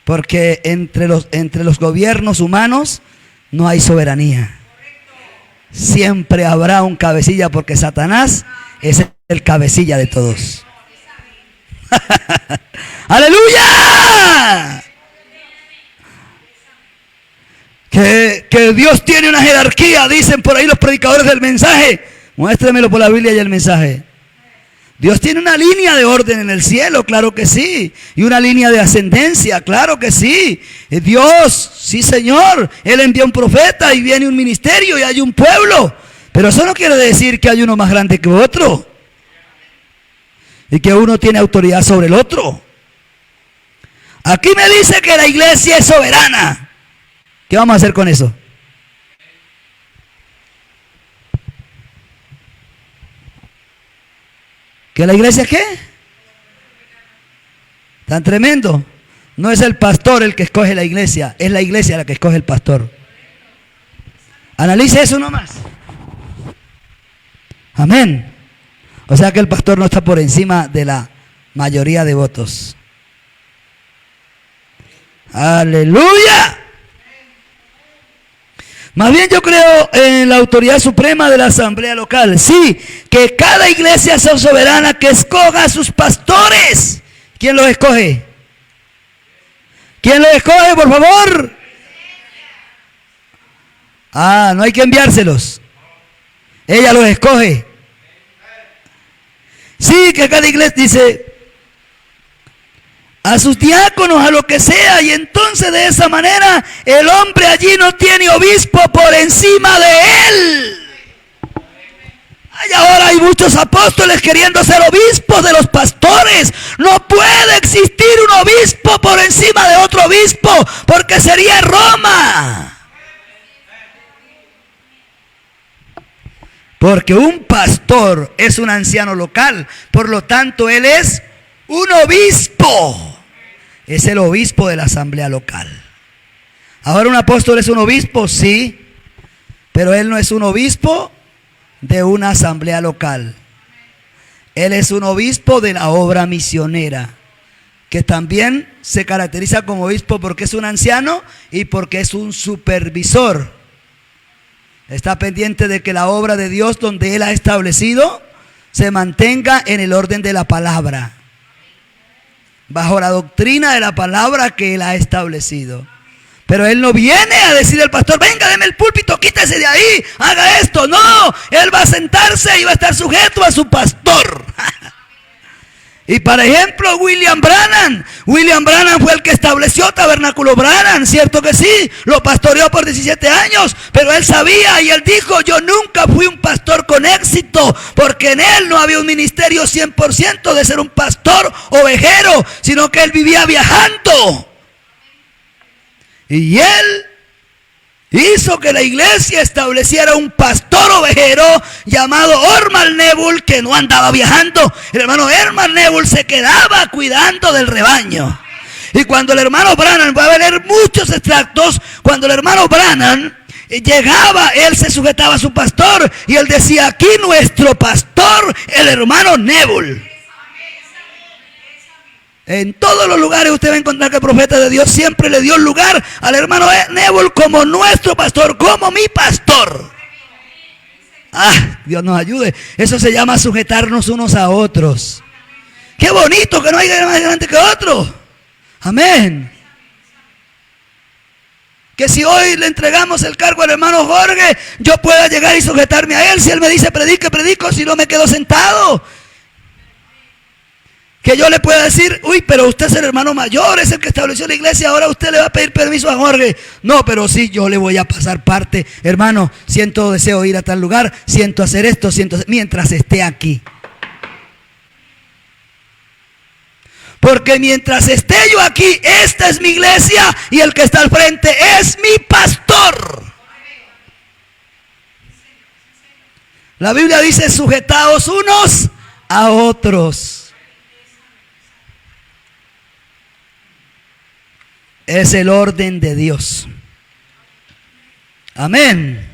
Porque entre los gobiernos humanos no hay soberanía. Siempre habrá un cabecilla, porque Satanás es el cabecilla de todos. ¡Aleluya! Que Dios tiene una jerarquía, dicen por ahí los predicadores del mensaje. Muéstremelo por la Biblia y el mensaje. Dios tiene una línea de orden en el cielo, claro que sí. Y una línea de ascendencia, claro que sí. Dios, sí Señor, Él envía un profeta y viene un ministerio y hay un pueblo. Pero eso no quiere decir que hay uno más grande que otro. Y que uno tiene autoridad sobre el otro. Aquí me dice que la iglesia es soberana. ¿Qué vamos a hacer con eso? ¿Que la iglesia qué? Tan tremendo. No es el pastor el que escoge la iglesia, es la iglesia la que escoge el pastor. Analice eso nomás. Amén. O sea que el pastor no está por encima de la mayoría de votos. Aleluya. Más bien yo creo en la autoridad suprema de la asamblea local. Sí, que cada iglesia sea soberana, que escoja a sus pastores. ¿Quién los escoge? ¿Quién los escoge, por favor? No hay que enviárselos. Ella los escoge. Sí, que cada iglesia dice a sus diáconos, a lo que sea, y entonces de esa manera el hombre allí no tiene obispo por encima de él. Y ahora hay muchos apóstoles queriendo ser obispos de los pastores. No puede existir un obispo por encima de otro obispo, porque sería Roma. Porque un pastor es un anciano local, por lo tanto él es un obispo. Es el obispo de la asamblea local. Ahora, ¿un apóstol es un obispo? Sí, pero él no es un obispo de una asamblea local. Él es un obispo de la obra misionera, que también se caracteriza como obispo porque es un anciano y porque es un supervisor. Está pendiente de que la obra de Dios donde él ha establecido se mantenga en el orden de la palabra, bajo la doctrina de la palabra que él ha establecido. Pero él no viene a decir al pastor, venga, deme el púlpito, quítese de ahí, haga esto. No, él va a sentarse y va a estar sujeto a su pastor. Y por ejemplo, William Branham fue el que estableció Tabernáculo Branham, cierto que sí, lo pastoreó por 17 años, pero él sabía y él dijo, yo nunca fui un pastor con éxito, porque en él no había un ministerio 100% de ser un pastor ovejero, sino que él vivía viajando. Y él hizo que la iglesia estableciera un pastor ovejero llamado Ormal Nebul, que no andaba viajando. El hermano Ormal Nebul se quedaba cuidando del rebaño. Y cuando el hermano Branham, va a leer muchos extractos, cuando el hermano Branham llegaba, él se sujetaba a su pastor y él decía, aquí nuestro pastor, el hermano Nebul. En todos los lugares usted va a encontrar que el profeta de Dios siempre le dio lugar al hermano Nebul como nuestro pastor, como mi pastor. Dios nos ayude. Eso se llama sujetarnos unos a otros. Qué bonito que no haya más grande que otro. Amén. Que si hoy le entregamos el cargo al hermano Jorge, yo pueda llegar y sujetarme a él. Si él me dice predique, predico, si no me quedo sentado. Que yo le pueda decir, uy, pero usted es el hermano mayor, es el que estableció la iglesia, ahora usted le va a pedir permiso a Jorge. No, pero sí, yo le voy a pasar parte. Hermano, siento deseo ir a tal lugar, siento hacer esto, mientras esté aquí. Porque mientras esté yo aquí, esta es mi iglesia y el que está al frente es mi pastor. La Biblia dice, sujetaos unos a otros. Es el orden de Dios. Amén.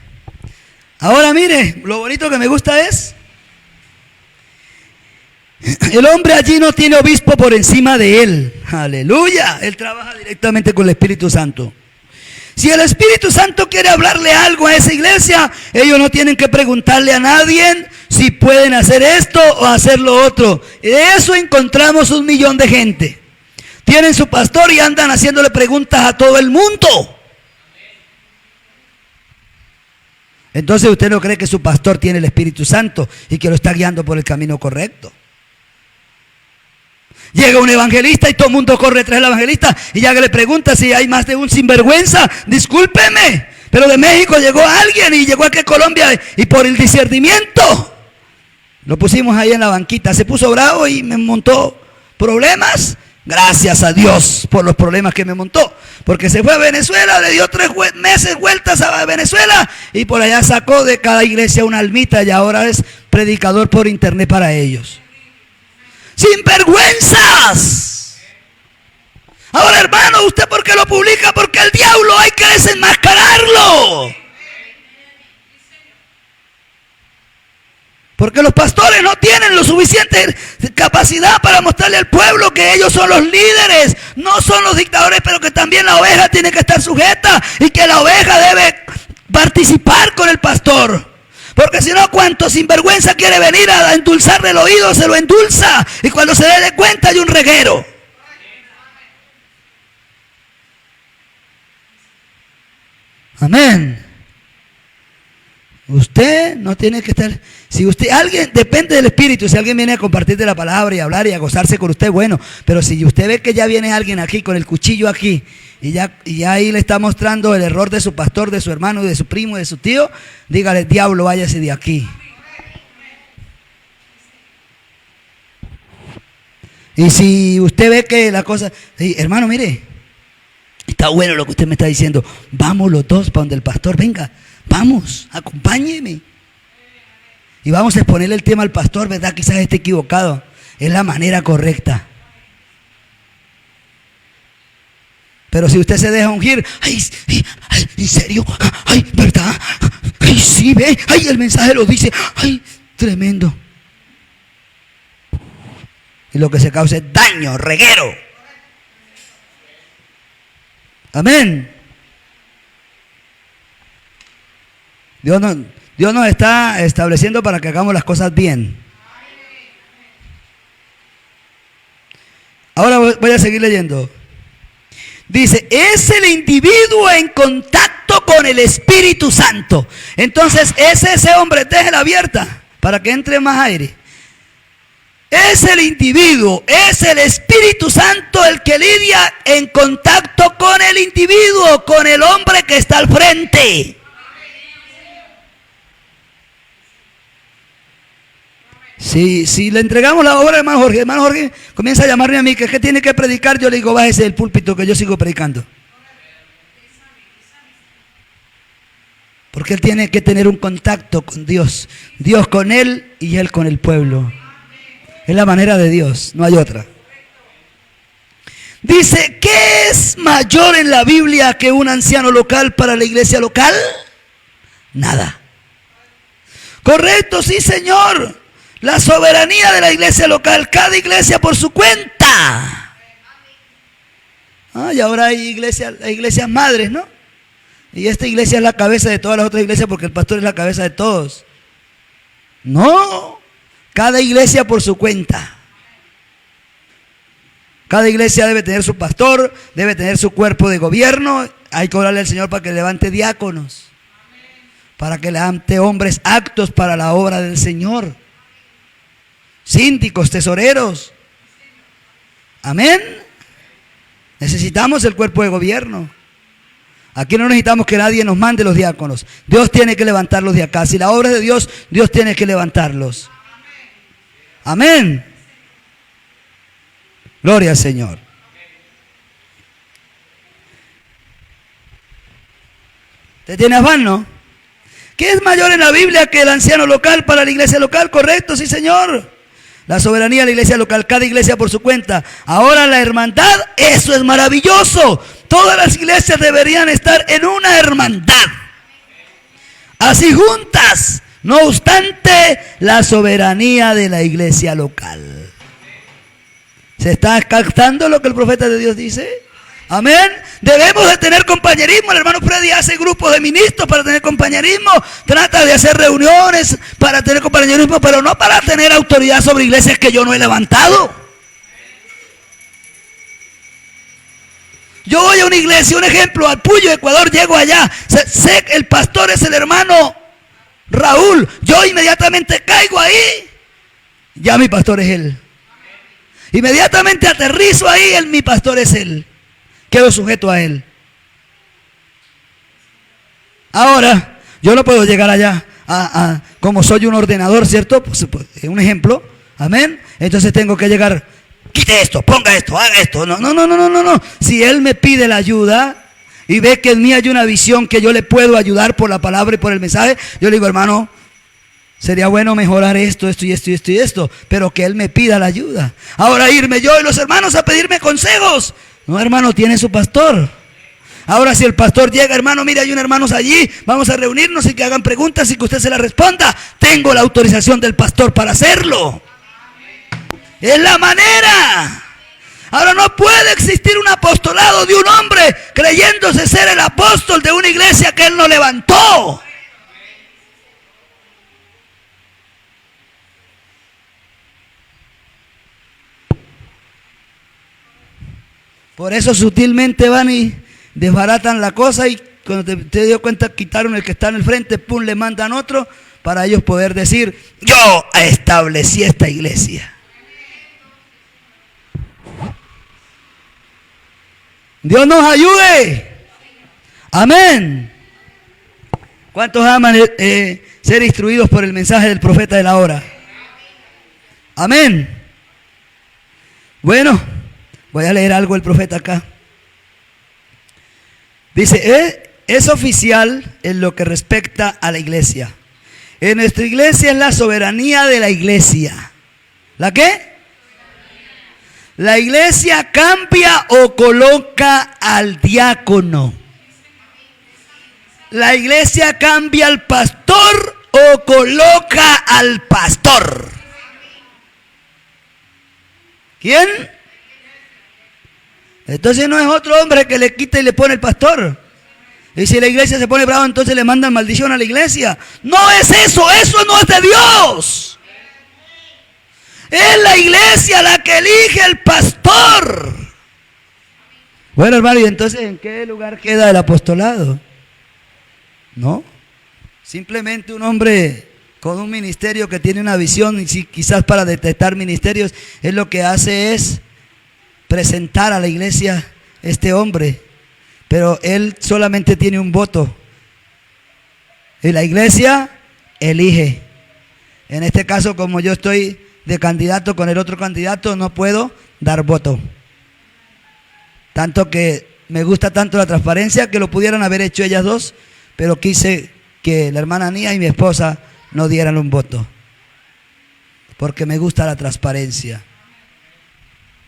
Ahora mire, lo bonito que me gusta es, el hombre allí no tiene obispo por encima de él. Aleluya. Él trabaja directamente con el Espíritu Santo. Si el Espíritu Santo quiere hablarle algo a esa iglesia, ellos no tienen que preguntarle a nadie si pueden hacer esto o hacer lo otro. De eso encontramos 1 millón de gente. Tienen su pastor y andan haciéndole preguntas a todo el mundo. Entonces usted no cree que su pastor tiene el Espíritu Santo y que lo está guiando por el camino correcto. Llega un evangelista y todo el mundo corre tras el evangelista y ya que le pregunta si hay más de un sinvergüenza, discúlpeme, pero de México llegó alguien y llegó aquí a Colombia y por el discernimiento lo pusimos ahí en la banquita, se puso bravo y me montó problemas. Gracias a Dios por los problemas que me montó, porque se fue a Venezuela, le dio 3 meses vueltas a Venezuela y por allá sacó de cada iglesia una almita y ahora es predicador por internet para ellos. ¡Sinvergüenzas! Ahora, hermano, ¿usted por qué lo publica? Porque el diablo hay que desenmascararlo. Porque los pastores no tienen lo suficiente capacidad para mostrarle al pueblo que ellos son los líderes, no son los dictadores, pero que también la oveja tiene que estar sujeta y que la oveja debe participar con el pastor. Porque si no, cuanto sinvergüenza quiere venir a endulzarle el oído, se lo endulza. Y cuando se dé cuenta hay un reguero. Amén. Usted no tiene que estar. Si usted, alguien, depende del espíritu. Si alguien viene a compartirte la palabra y a hablar y a gozarse con usted, bueno. Pero si usted ve que ya viene alguien aquí con el cuchillo aquí y ya ahí le está mostrando el error de su pastor, de su hermano, de su primo, de su tío, dígale: diablo, váyase de aquí. Y si usted ve que la cosa, sí, hermano, mire, está bueno lo que usted me está diciendo. Vamos los dos para donde el pastor, venga, vamos, acompáñeme. Y vamos a exponerle el tema al pastor, ¿verdad? Quizás esté equivocado. Es la manera correcta. Pero si usted se deja ungir, ay, ¿en serio? Ay, ¿verdad? Ay, sí, ve, ay, el mensaje lo dice, ay, tremendo. Y lo que se causa es daño, reguero. Amén. Dios nos está estableciendo para que hagamos las cosas bien. Ahora voy a seguir leyendo. Dice, es el individuo en contacto con el Espíritu Santo. Entonces, es ese hombre, déjela abierta para que entre más aire. Es el individuo, es el Espíritu Santo el que lidia en contacto con el individuo, con el hombre que está al frente. Si le entregamos la obra al hermano Jorge comienza a llamarme a mí, que tiene que predicar, yo le digo, bájese del púlpito que yo sigo predicando. Porque él tiene que tener un contacto con Dios, Dios con él y él con el pueblo. Es la manera de Dios, no hay otra. Dice, ¿qué es mayor en la Biblia que un anciano local para la iglesia local? Nada. Correcto, sí, Señor. La soberanía de la iglesia local, cada iglesia por su cuenta. Y ahora hay iglesias madres, ¿no? Y esta iglesia es la cabeza de todas las otras iglesias porque el pastor es la cabeza de todos. No, cada iglesia por su cuenta. Cada iglesia debe tener su pastor, debe tener su cuerpo de gobierno. Hay que orarle al Señor para que levante diáconos, para que levante hombres aptos para la obra del Señor. Síndicos, tesoreros. Amén. Necesitamos el cuerpo de gobierno. Aquí no necesitamos que nadie nos mande los diáconos. Dios tiene que levantarlos de acá. Si la obra es de Dios, Dios tiene que levantarlos. Amén. Gloria al Señor. ¿Usted tiene afán, no? ¿Qué es mayor en la Biblia que el anciano local para la iglesia local? Correcto, sí, Señor. La soberanía de la iglesia local, cada iglesia por su cuenta. Ahora la hermandad, eso es maravilloso. Todas las iglesias deberían estar en una hermandad. Así juntas. No obstante, la soberanía de la iglesia local. ¿Se está captando lo que el profeta de Dios dice? Amén. Debemos de tener compañerismo. El hermano Freddy hace grupos de ministros para tener compañerismo. Trata de hacer reuniones para tener compañerismo, pero no para tener autoridad sobre iglesias que yo no he levantado. Yo voy a una iglesia, un ejemplo, al Puyo, Ecuador, llego allá. Sé que el pastor es el hermano Raúl. Yo inmediatamente caigo ahí. Ya mi pastor es él. Inmediatamente aterrizo ahí, mi pastor es él. Quedo sujeto a él. Ahora, yo no puedo llegar allá como soy un ordenador, ¿cierto? Pues, un ejemplo, amén. Entonces tengo que llegar, quite esto, ponga esto, haga esto. No. Si él me pide la ayuda y ve que en mí hay una visión que yo le puedo ayudar por la palabra y por el mensaje, yo le digo, hermano, sería bueno mejorar esto, pero que él me pida la ayuda. Ahora irme yo y los hermanos a pedirme consejos. No, hermano, tiene su pastor. Ahora si el pastor llega, hermano, mire, hay unos hermanos allí, vamos a reunirnos y que hagan preguntas y que usted se las responda. Tengo la autorización del pastor para hacerlo. Es la manera. Ahora no puede existir un apostolado de un hombre hombre creyéndose ser el apóstol de una iglesia que él no levantó. Por eso sutilmente van y desbaratan la cosa, y cuando te dio cuenta quitaron el que está en el frente, pum, le mandan otro para ellos poder decir: yo establecí esta iglesia. Dios nos ayude. Amén. ¿Cuántos aman ser instruidos por el mensaje del profeta de la hora? Amén. Bueno, voy a leer algo del profeta acá. Dice, es oficial en lo que respecta a la iglesia. En nuestra iglesia es la soberanía de la iglesia. ¿La qué? La iglesia cambia o coloca al diácono. La iglesia cambia al pastor o coloca al pastor. ¿Quién? Entonces no es otro hombre que le quita y le pone el pastor. Y si la iglesia se pone brava, entonces le mandan maldición a la iglesia. No es eso, eso no es de Dios. Es la iglesia la que elige el pastor. Bueno, hermano, ¿y entonces en qué lugar queda el apostolado? No, simplemente un hombre con un ministerio que tiene una visión, y si quizás para detectar ministerios, él lo que hace es presentar a la iglesia este hombre, pero él solamente tiene un voto y la iglesia elige. En este caso, como yo estoy de candidato con el otro candidato, no puedo dar voto. Tanto que me gusta tanto la transparencia que lo pudieran haber hecho ellas dos, pero quise que la hermana Anía y mi esposa no dieran un voto, porque me gusta la transparencia.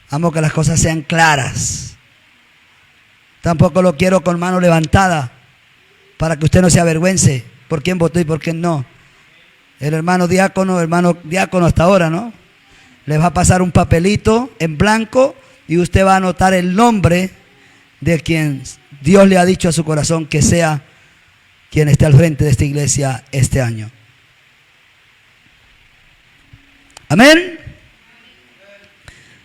Amo que las cosas sean claras. Tampoco lo quiero con mano levantada, para que usted no se avergüence por quién votó y por quién no. El hermano diácono hasta ahora, ¿no? Les va a pasar un papelito en blanco y usted va a anotar el nombre de quien Dios le ha dicho a su corazón que sea quien esté al frente de esta iglesia este año. Amén.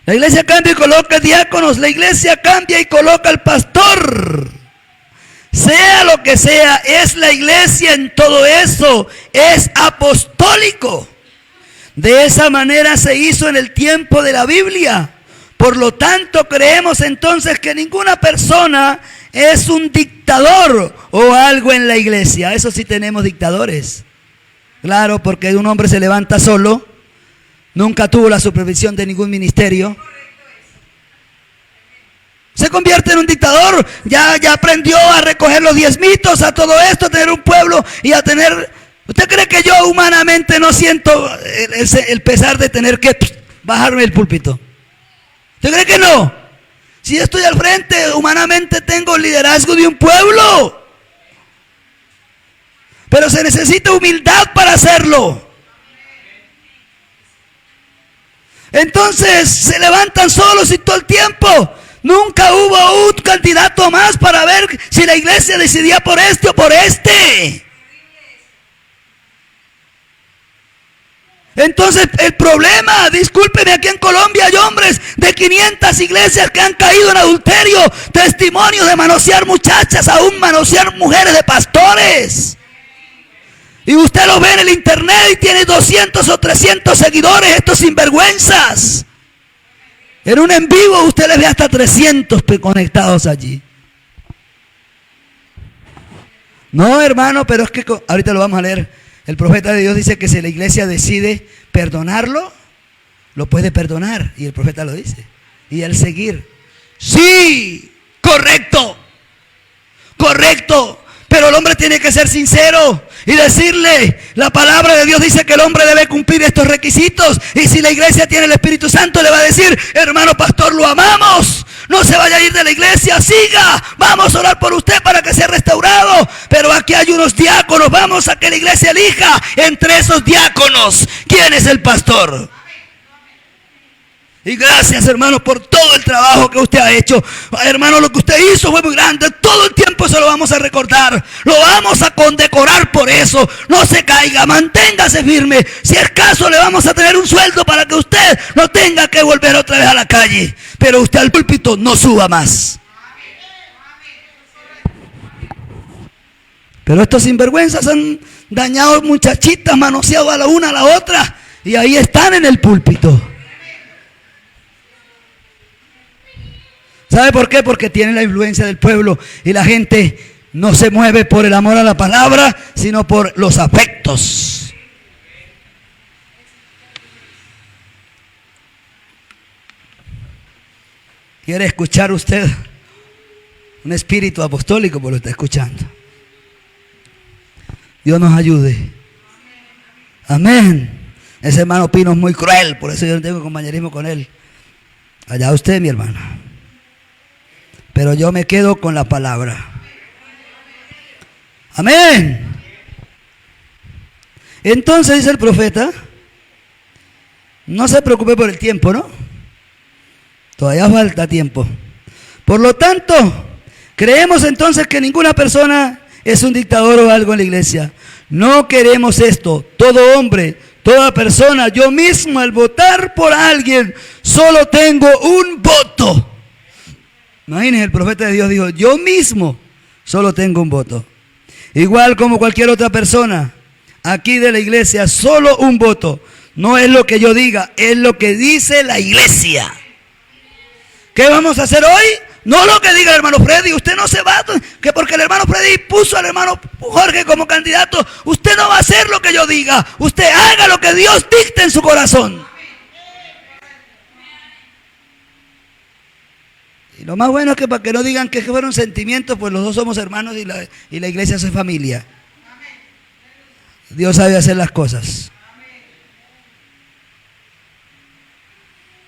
La iglesia cambia y coloca diáconos, la iglesia cambia y coloca al pastor. Sea lo que sea, es la iglesia en todo eso, es apostólico. De esa manera se hizo en el tiempo de la Biblia. Por lo tanto, creemos entonces que ninguna persona es un dictador o algo en la iglesia. Eso sí, tenemos dictadores. Claro, porque un hombre se levanta solo, nunca tuvo la supervisión de ningún ministerio, se convierte en un dictador. Ya aprendió a recoger los diezmitos, a todo esto, a tener un pueblo y a tener... ¿Usted cree que yo humanamente no siento el pesar de tener que bajarme el púlpito? ¿Usted cree que no? Si yo estoy al frente, humanamente tengo el liderazgo de un pueblo, pero se necesita humildad para hacerlo. Entonces se levantan solos y todo el tiempo. Nunca hubo un candidato más para ver si la iglesia decidía por este o por este. Entonces el problema, discúlpeme, aquí en Colombia hay hombres de 500 iglesias que han caído en adulterio, testimonios de manosear muchachas, aún manosear mujeres de pastores. Y usted lo ve en el internet y tiene 200 o 300 seguidores, estos sinvergüenzas. En un en vivo usted les ve hasta 300 conectados allí. No, hermano, pero es que ahorita lo vamos a leer. El profeta de Dios dice que si la iglesia decide perdonarlo, lo puede perdonar. Y el profeta lo dice. Y él seguir. Sí, correcto. Correcto. Pero el hombre tiene que ser sincero y decirle, la palabra de Dios dice que el hombre debe cumplir estos requisitos. Y si la iglesia tiene el Espíritu Santo, le va a decir, hermano pastor, lo amamos, no se vaya a ir de la iglesia, siga, vamos a orar por usted para que sea restaurado. Pero aquí hay unos diáconos, vamos a que la iglesia elija entre esos diáconos quién es el pastor. Y gracias, hermano, por todo el trabajo que usted ha hecho. Hermano, lo que usted hizo fue muy grande. Todo el tiempo se lo vamos a recordar. Lo vamos a condecorar por eso. No se caiga, manténgase firme. Si es caso, le vamos a tener un sueldo para que usted no tenga que volver otra vez a la calle. Pero usted al púlpito no suba más. Pero estos sinvergüenzas han dañado muchachitas, manoseado a la una a la otra. Y ahí están en el púlpito. ¿Sabe por qué? Porque tienen la influencia del pueblo y la gente no se mueve por el amor a la palabra, sino por los afectos. ¿Quiere escuchar usted un espíritu apostólico? Pues lo está escuchando. Dios nos ayude. Amén. Ese hermano Pino es muy cruel, por eso yo no tengo compañerismo con él. Allá usted, mi hermano. Pero yo me quedo con la palabra. Amén. Entonces dice el profeta, no se preocupe por el tiempo, ¿no? Todavía falta tiempo. Por lo tanto, creemos entonces que ninguna persona es un dictador o algo en la iglesia. No queremos esto. Todo hombre, toda persona, yo mismo al votar por alguien, solo tengo un voto. Imagínense, el profeta de Dios dijo, yo mismo solo tengo un voto. Igual como cualquier otra persona aquí de la iglesia, solo un voto. No es lo que yo diga, es lo que dice la iglesia. ¿Qué vamos a hacer hoy? No lo que diga el hermano Freddy. Usted no se va, que porque el hermano Freddy puso al hermano Jorge como candidato, usted no va a hacer lo que yo diga. Usted haga lo que Dios dicte en su corazón. Y lo más bueno es que para que no digan que fueron sentimientos, pues los dos somos hermanos y la iglesia es familia. Dios sabe hacer las cosas.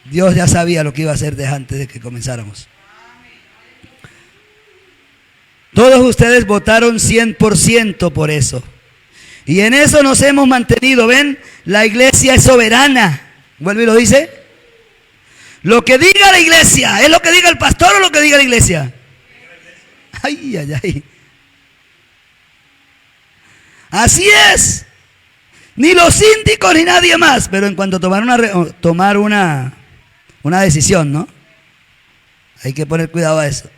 Dios ya sabía lo que iba a hacer desde antes de que comenzáramos. Todos ustedes votaron 100% por eso. Y en eso nos hemos mantenido. ¿Ven? La iglesia es soberana. ¿Vuelve y lo dice? Lo que diga la iglesia, ¿es lo que diga el pastor o lo que diga la iglesia? Ay, ay, ay. Así es. Ni los síndicos ni nadie más. Pero en cuanto a tomar una decisión, ¿no? Hay que poner cuidado a eso.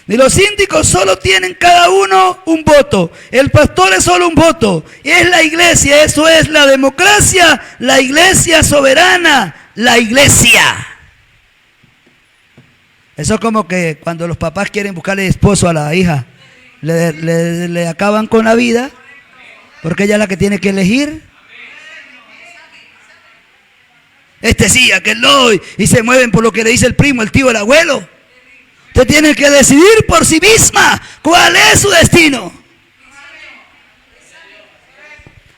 Ni los síndicos solo tienen cada uno un voto. El pastor es solo un voto. Es la iglesia, eso es la democracia, la iglesia soberana. La iglesia. Eso es como que cuando los papás quieren buscarle esposo a la hija, le acaban con la vida, porque ella es la que tiene que elegir. Este sí, aquel no, y se mueven por lo que le dice el primo, el tío, el abuelo. Usted tiene que decidir por sí misma cuál es su destino.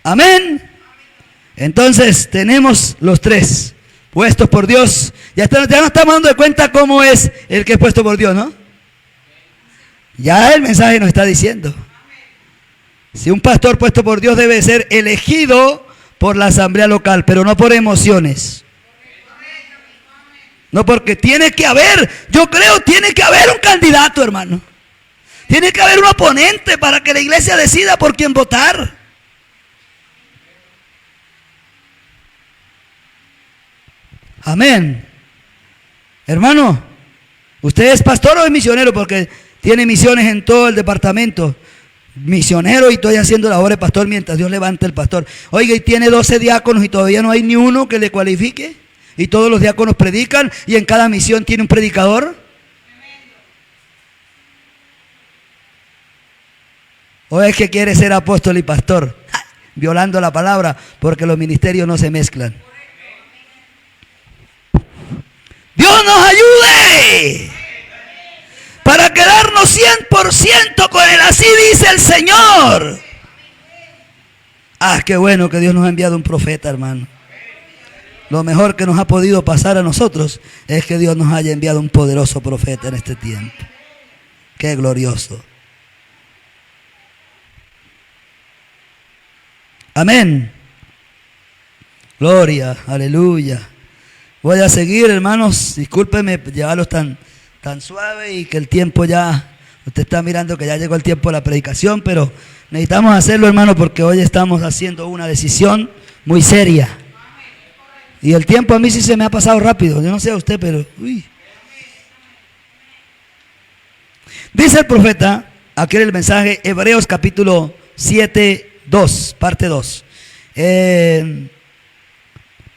Amén. Entonces tenemos los tres puestos por Dios. Ya no estamos dando de cuenta cómo es el que es puesto por Dios, ¿no? Ya el mensaje nos está diciendo. Si un pastor puesto por Dios debe ser elegido por la asamblea local, pero no por emociones. No, porque tiene que haber, yo creo, tiene que haber un candidato, hermano. Tiene que haber un oponente para que la iglesia decida por quién votar. Amén. Hermano, ¿usted es pastor o es misionero? Porque tiene misiones en todo el departamento. Misionero y estoy haciendo la obra de pastor mientras Dios levanta el pastor. Oiga, y tiene 12 diáconos y todavía no hay ni uno que le cualifique. Y todos los diáconos predican y en cada misión tiene un predicador. ¿O es que quiere ser apóstol y pastor? Violando la palabra, porque los ministerios no se mezclan. Dios nos ayude para quedarnos 100% con Él. Así dice el Señor. Ah, qué bueno que Dios nos ha enviado un profeta, hermano. Lo mejor que nos ha podido pasar a nosotros es que Dios nos haya enviado un poderoso profeta en este tiempo. Qué glorioso. Amén. Gloria, aleluya. Voy a seguir, hermanos. Discúlpeme llevarlos tan suave y que el tiempo ya, usted está mirando que ya llegó el tiempo de la predicación, pero necesitamos hacerlo, hermano, porque hoy estamos haciendo una decisión muy seria. Y el tiempo a mí sí se me ha pasado rápido. Yo no sé a usted, pero... uy. Dice el profeta, aquí en el mensaje, Hebreos capítulo 7, 2, parte 2.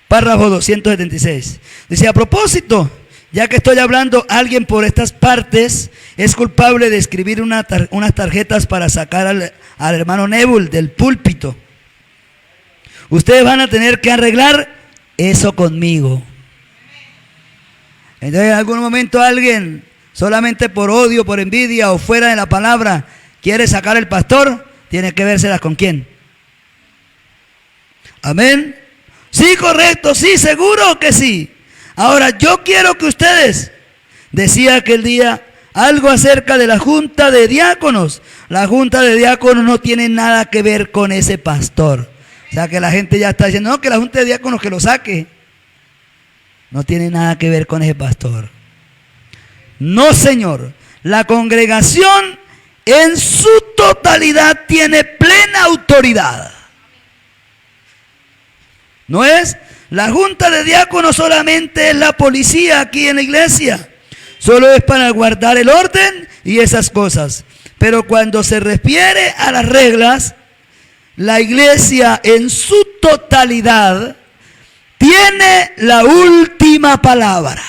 Párrafo 276. Dice, a propósito, ya que estoy hablando, alguien por estas partes es culpable de escribir unas tarjetas para sacar al hermano Nebul del púlpito. Ustedes van a tener que arreglar eso conmigo. Entonces, en algún momento alguien, solamente por odio, por envidia o fuera de la palabra, quiere sacar al pastor, tiene que vérselas con quién. Amén. Sí, correcto, sí, seguro que sí. Ahora, yo quiero que ustedes, decía aquel día, algo acerca de la junta de diáconos. La junta de diáconos no tiene nada que ver con ese pastor. O sea, que la gente ya está diciendo, no, que la junta de diáconos que lo saque. No tiene nada que ver con ese pastor. No, señor. La congregación en su totalidad tiene plena autoridad. No es, la junta de diáconos solamente es la policía aquí en la iglesia. Solo es para guardar el orden y esas cosas. Pero cuando se refiere a las reglas, la iglesia en su totalidad tiene la última palabra.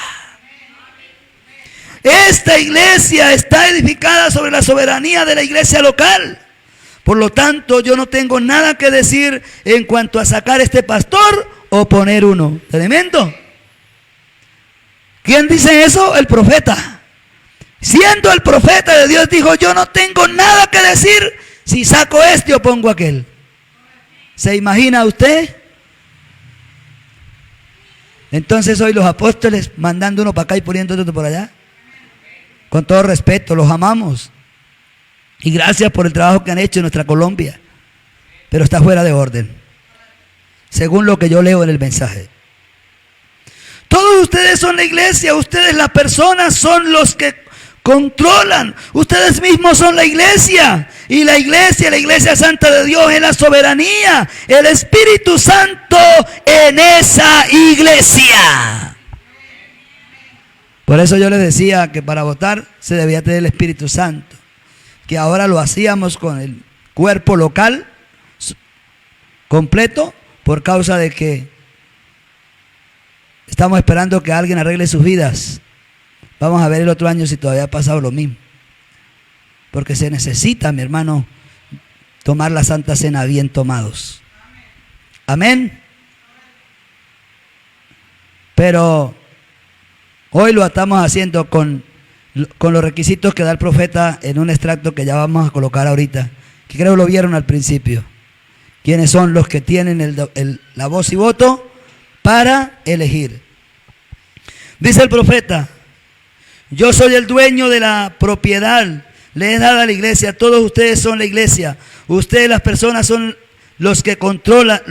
Esta iglesia está edificada sobre la soberanía de la iglesia local. Por lo tanto, yo no tengo nada que decir en cuanto a sacar este pastor o poner uno. Tremendo. ¿Quién dice eso? El profeta. Siendo el profeta de Dios, dijo, yo no tengo nada que decir si saco este o pongo aquel. ¿Se imagina usted? Entonces hoy los apóstoles mandando uno para acá y poniendo otro por allá. Con todo respeto, los amamos. Y gracias por el trabajo que han hecho en nuestra Colombia. Pero está fuera de orden. Según lo que yo leo en el mensaje. Todos ustedes son la iglesia. Ustedes las personas son los que controlan. Ustedes mismos son la iglesia. Y la iglesia santa de Dios es la soberanía. El Espíritu Santo en esa iglesia. Por eso yo les decía que para votar se debía tener el Espíritu Santo. Que ahora lo hacíamos con el cuerpo local completo por causa de que estamos esperando que alguien arregle sus vidas. Vamos a ver el otro año si todavía ha pasado lo mismo. Porque se necesita, mi hermano, tomar la Santa Cena bien tomados. Amén. Pero hoy lo estamos haciendo con los requisitos que da el profeta en un extracto que ya vamos a colocar ahorita, que creo lo vieron al principio. ¿Quiénes son los que tienen la voz y voto para elegir? Dice el profeta, yo soy el dueño de la propiedad, le he dado a la iglesia, todos ustedes son la iglesia, ustedes las personas son los que controlan,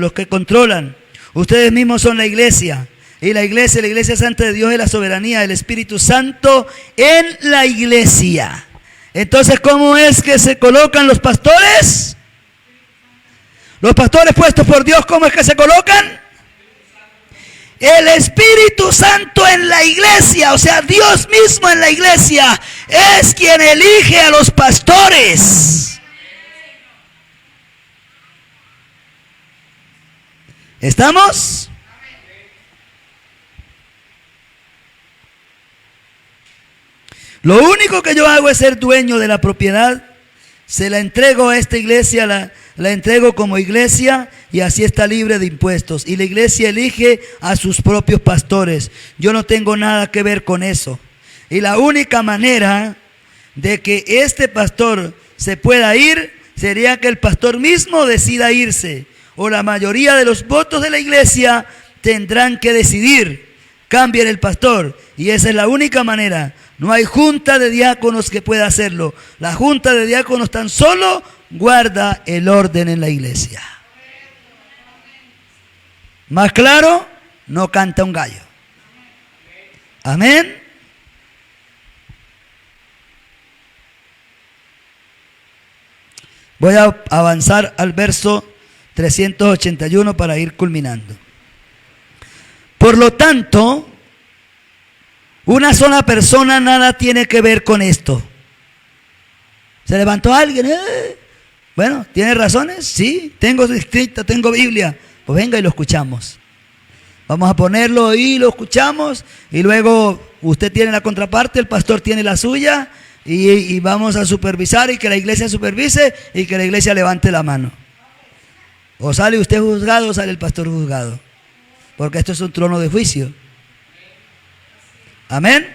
ustedes mismos son la iglesia. Y la iglesia santa de Dios es la soberanía del Espíritu Santo en la iglesia. Entonces, ¿cómo es que se colocan los pastores? Los pastores puestos por Dios, ¿cómo es que se colocan? El Espíritu Santo en la iglesia, o sea, Dios mismo en la iglesia es quien elige a los pastores. ¿Estamos? Lo único que yo hago es ser dueño de la propiedad. Se la entrego a esta iglesia, la entrego como iglesia y así está libre de impuestos. Y la iglesia elige a sus propios pastores. Yo no tengo nada que ver con eso. Y la única manera de que este pastor se pueda ir sería que el pastor mismo decida irse. O la mayoría de los votos de la iglesia tendrán que decidir. Cambien el pastor. Y esa es la única manera. No hay junta de diáconos que pueda hacerlo. La junta de diáconos tan solo guarda el orden en la iglesia. Más claro, no canta un gallo. Amén. Voy a avanzar al verso 381 para ir culminando. Por lo tanto, una sola persona nada tiene que ver con esto. ¿Se levantó alguien? Bueno, ¿tiene razones? Sí, tengo escrito, tengo Biblia. Pues venga y lo escuchamos. Vamos a ponerlo y lo escuchamos. Y luego usted tiene la contraparte, el pastor tiene la suya. Y vamos a supervisar y que la iglesia supervise y que la iglesia levante la mano. O sale usted juzgado o sale el pastor juzgado. Porque esto es un trono de juicio. Amén.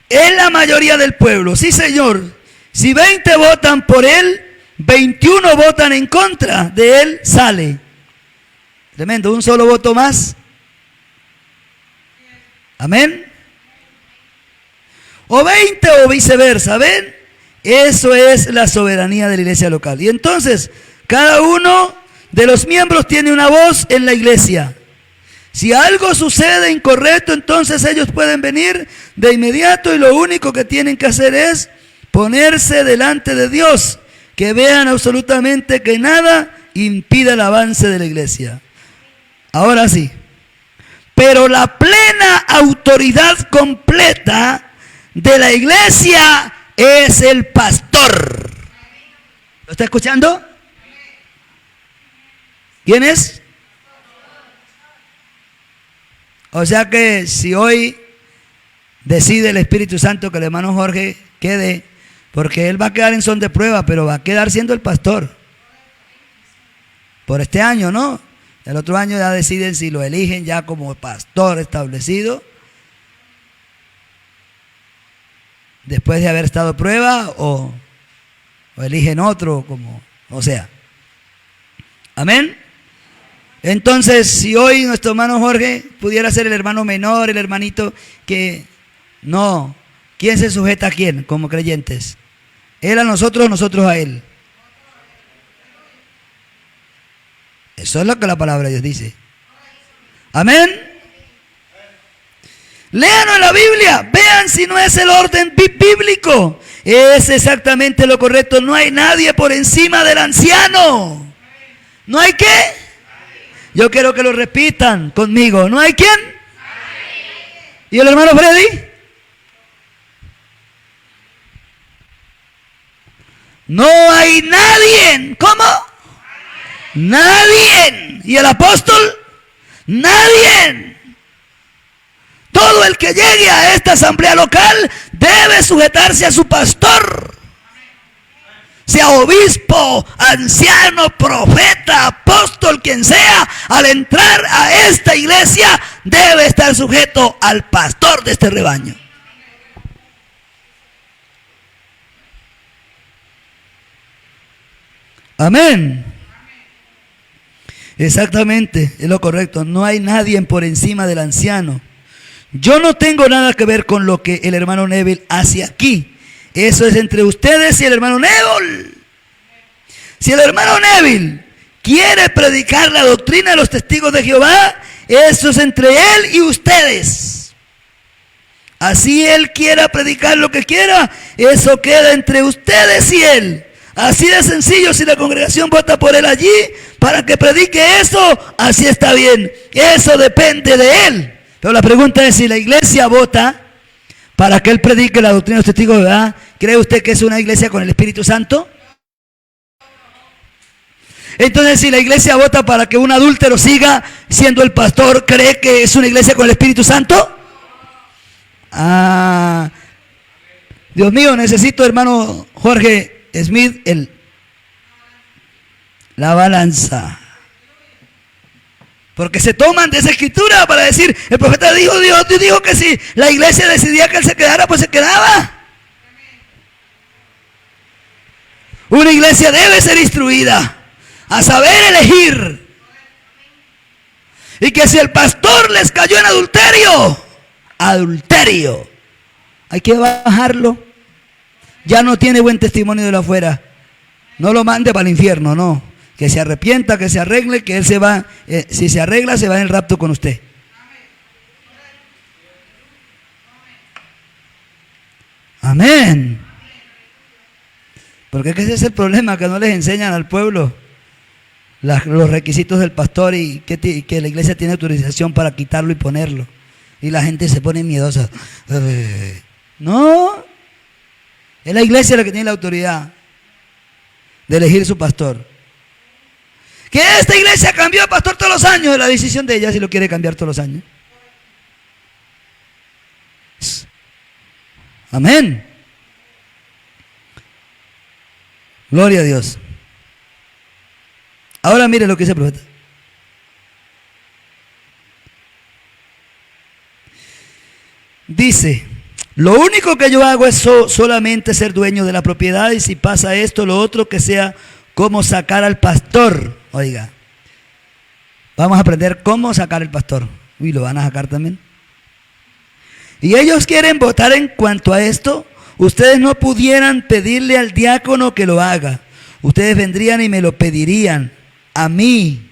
Es la mayoría del pueblo. Sí, Señor. Si 20 votan por él, 21 votan en contra de él, sale. Tremendo, un solo voto más. Amén. O 20 o viceversa, ¿ven? Eso es la soberanía de la iglesia local. Y entonces, cada uno de los miembros tiene una voz en la iglesia. Si algo sucede incorrecto, entonces ellos pueden venir de inmediato y lo único que tienen que hacer es ponerse delante de Dios, que vean absolutamente que nada impida el avance de la iglesia. Ahora sí, pero la plena autoridad completa de la iglesia es el pastor. ¿Lo está escuchando? ¿Quién es? O sea que si hoy decide el Espíritu Santo que el hermano Jorge quede, porque él va a quedar en son de prueba, pero va a quedar siendo el pastor por este año, ¿no? El otro año ya deciden si lo eligen ya como pastor establecido, después de haber estado prueba, o eligen otro, como, o sea. Amén. Entonces, si hoy nuestro hermano Jorge pudiera ser el hermano menor, el hermanito que no, ¿quién se sujeta a quién como creyentes? Él a nosotros, nosotros a él. Eso es lo que la palabra de Dios dice. Amén. Léanos la Biblia, vean si no es el orden bíblico. Es exactamente lo correcto. No hay nadie por encima del anciano. ¿No hay qué? Yo quiero que lo repitan conmigo. ¿No hay quién? ¿Y el hermano Freddy? No hay nadie. ¿Cómo? Nadie. ¿Y el apóstol? Nadie. Todo el que llegue a esta asamblea local debe sujetarse a su pastor. Sea obispo, anciano, profeta, apóstol, quien sea, al entrar a esta iglesia debe estar sujeto al pastor de este rebaño. Amén. Exactamente, es lo correcto. No hay nadie por encima del anciano. Yo no tengo nada que ver con lo que el hermano Neville hace aquí. Eso es entre ustedes y el hermano Neville. Si el hermano Neville quiere predicar la doctrina de los testigos de Jehová, eso es entre él y ustedes. Así él quiera predicar lo que quiera, eso queda entre ustedes y él. Así de sencillo, si la congregación vota por él allí para que predique eso, así está bien. Eso depende de él. Pero la pregunta es si la iglesia vota para que él predique la doctrina de los testigos de Jehová. ¿Cree usted que es una iglesia con el Espíritu Santo? Entonces, si la iglesia vota para que un adúltero siga siendo el pastor, ¿cree que es una iglesia con el Espíritu Santo? Ah, Dios mío, necesito, hermano Jorge Smith, la balanza. Porque se toman de esa escritura para decir, el profeta dijo, Dios dijo que si la iglesia decidía que él se quedara, pues se quedaba. Una iglesia debe ser instruida a saber elegir. Y que si el pastor les cayó en adulterio, hay que bajarlo. Ya no tiene buen testimonio de lo afuera. No lo mande para el infierno, no. Que se arrepienta, que se arregle, que él se va, si se arregla, se va en el rapto con usted. Amén. Porque ese es el problema, que no les enseñan al pueblo los requisitos del pastor y que la iglesia tiene autorización para quitarlo y ponerlo. Y la gente se pone miedosa. No, es la iglesia la que tiene la autoridad de elegir su pastor. Que esta iglesia cambió de pastor todos los años, es la decisión de ella si lo quiere cambiar todos los años. Amén. Gloria a Dios. Ahora mire lo que dice el profeta. Dice, lo único que yo hago es solamente ser dueño de la propiedad, y si pasa esto, lo otro, que sea como sacar al pastor. Oiga, vamos a aprender cómo sacar al pastor. Uy, lo van a sacar también. Y ellos quieren votar en cuanto a esto. Ustedes no pudieran pedirle al diácono que lo haga. Ustedes vendrían y me lo pedirían a mí.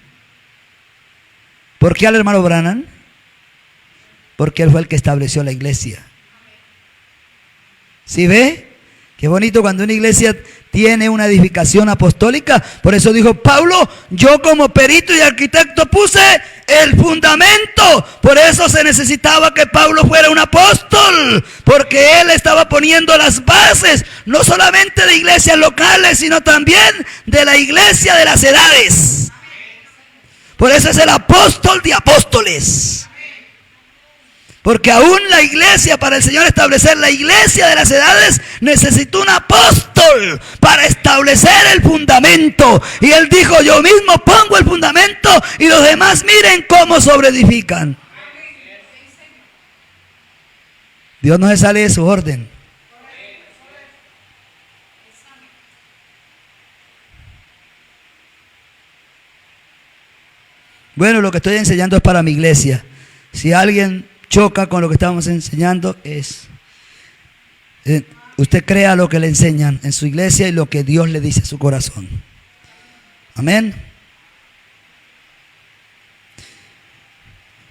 ¿Por qué al hermano Branham? Porque él fue el que estableció la iglesia. ¿Sí ve? Qué bonito cuando una iglesia tiene una edificación apostólica. Por eso dijo Pablo, yo como perito y arquitecto puse el fundamento. Por eso se necesitaba que Pablo fuera un apóstol, porque él estaba poniendo las bases, no solamente de iglesias locales, sino también de la iglesia de las edades. Por eso es el apóstol de apóstoles. Porque aún la iglesia, para el Señor establecer la iglesia de las edades, necesitó un apóstol para establecer el fundamento. Y él dijo, yo mismo pongo el fundamento y los demás miren cómo sobreedifican. Dios no se sale de su orden. Bueno, lo que estoy enseñando es para mi iglesia. Si alguien choca con lo que estamos enseñando, usted crea lo que le enseñan en su iglesia y lo que Dios le dice a su corazón. Amén.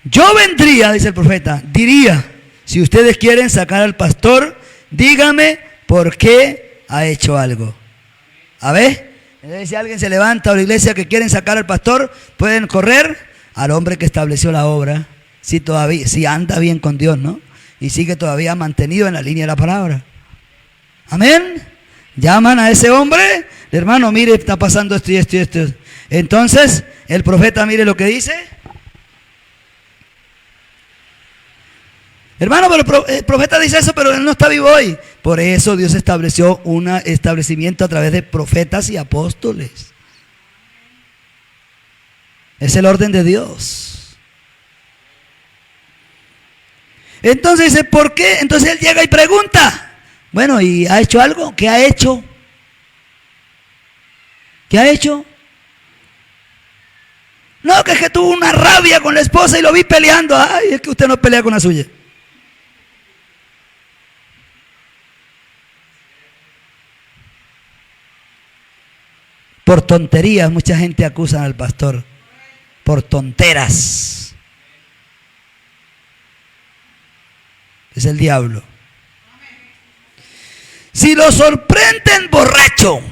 Yo vendría, dice el profeta, diría, si ustedes quieren sacar al pastor, dígame por qué ha hecho algo. A ver, si alguien se levanta o la iglesia que quieren sacar al pastor, pueden correr al hombre que estableció la obra. Si anda bien con Dios, ¿no? Y sigue todavía mantenido en la línea de la palabra. Amén. Llaman a ese hombre, hermano, mire, está pasando esto y esto y esto. Entonces, el profeta, mire lo que dice. Hermano, pero el profeta dice eso, pero él no está vivo hoy. Por eso Dios estableció un establecimiento a través de profetas y apóstoles. Es el orden de Dios. Entonces dice, ¿por qué? Entonces él llega y pregunta. Bueno, ¿y ha hecho algo? ¿Qué ha hecho? ¿Qué ha hecho? No, que es que tuvo una rabia con la esposa y lo vi peleando. Ay, es que usted no pelea con la suya. Por tonterías mucha gente acusa al pastor. Por tonteras. Es el diablo. Si lo sorprenden borracho,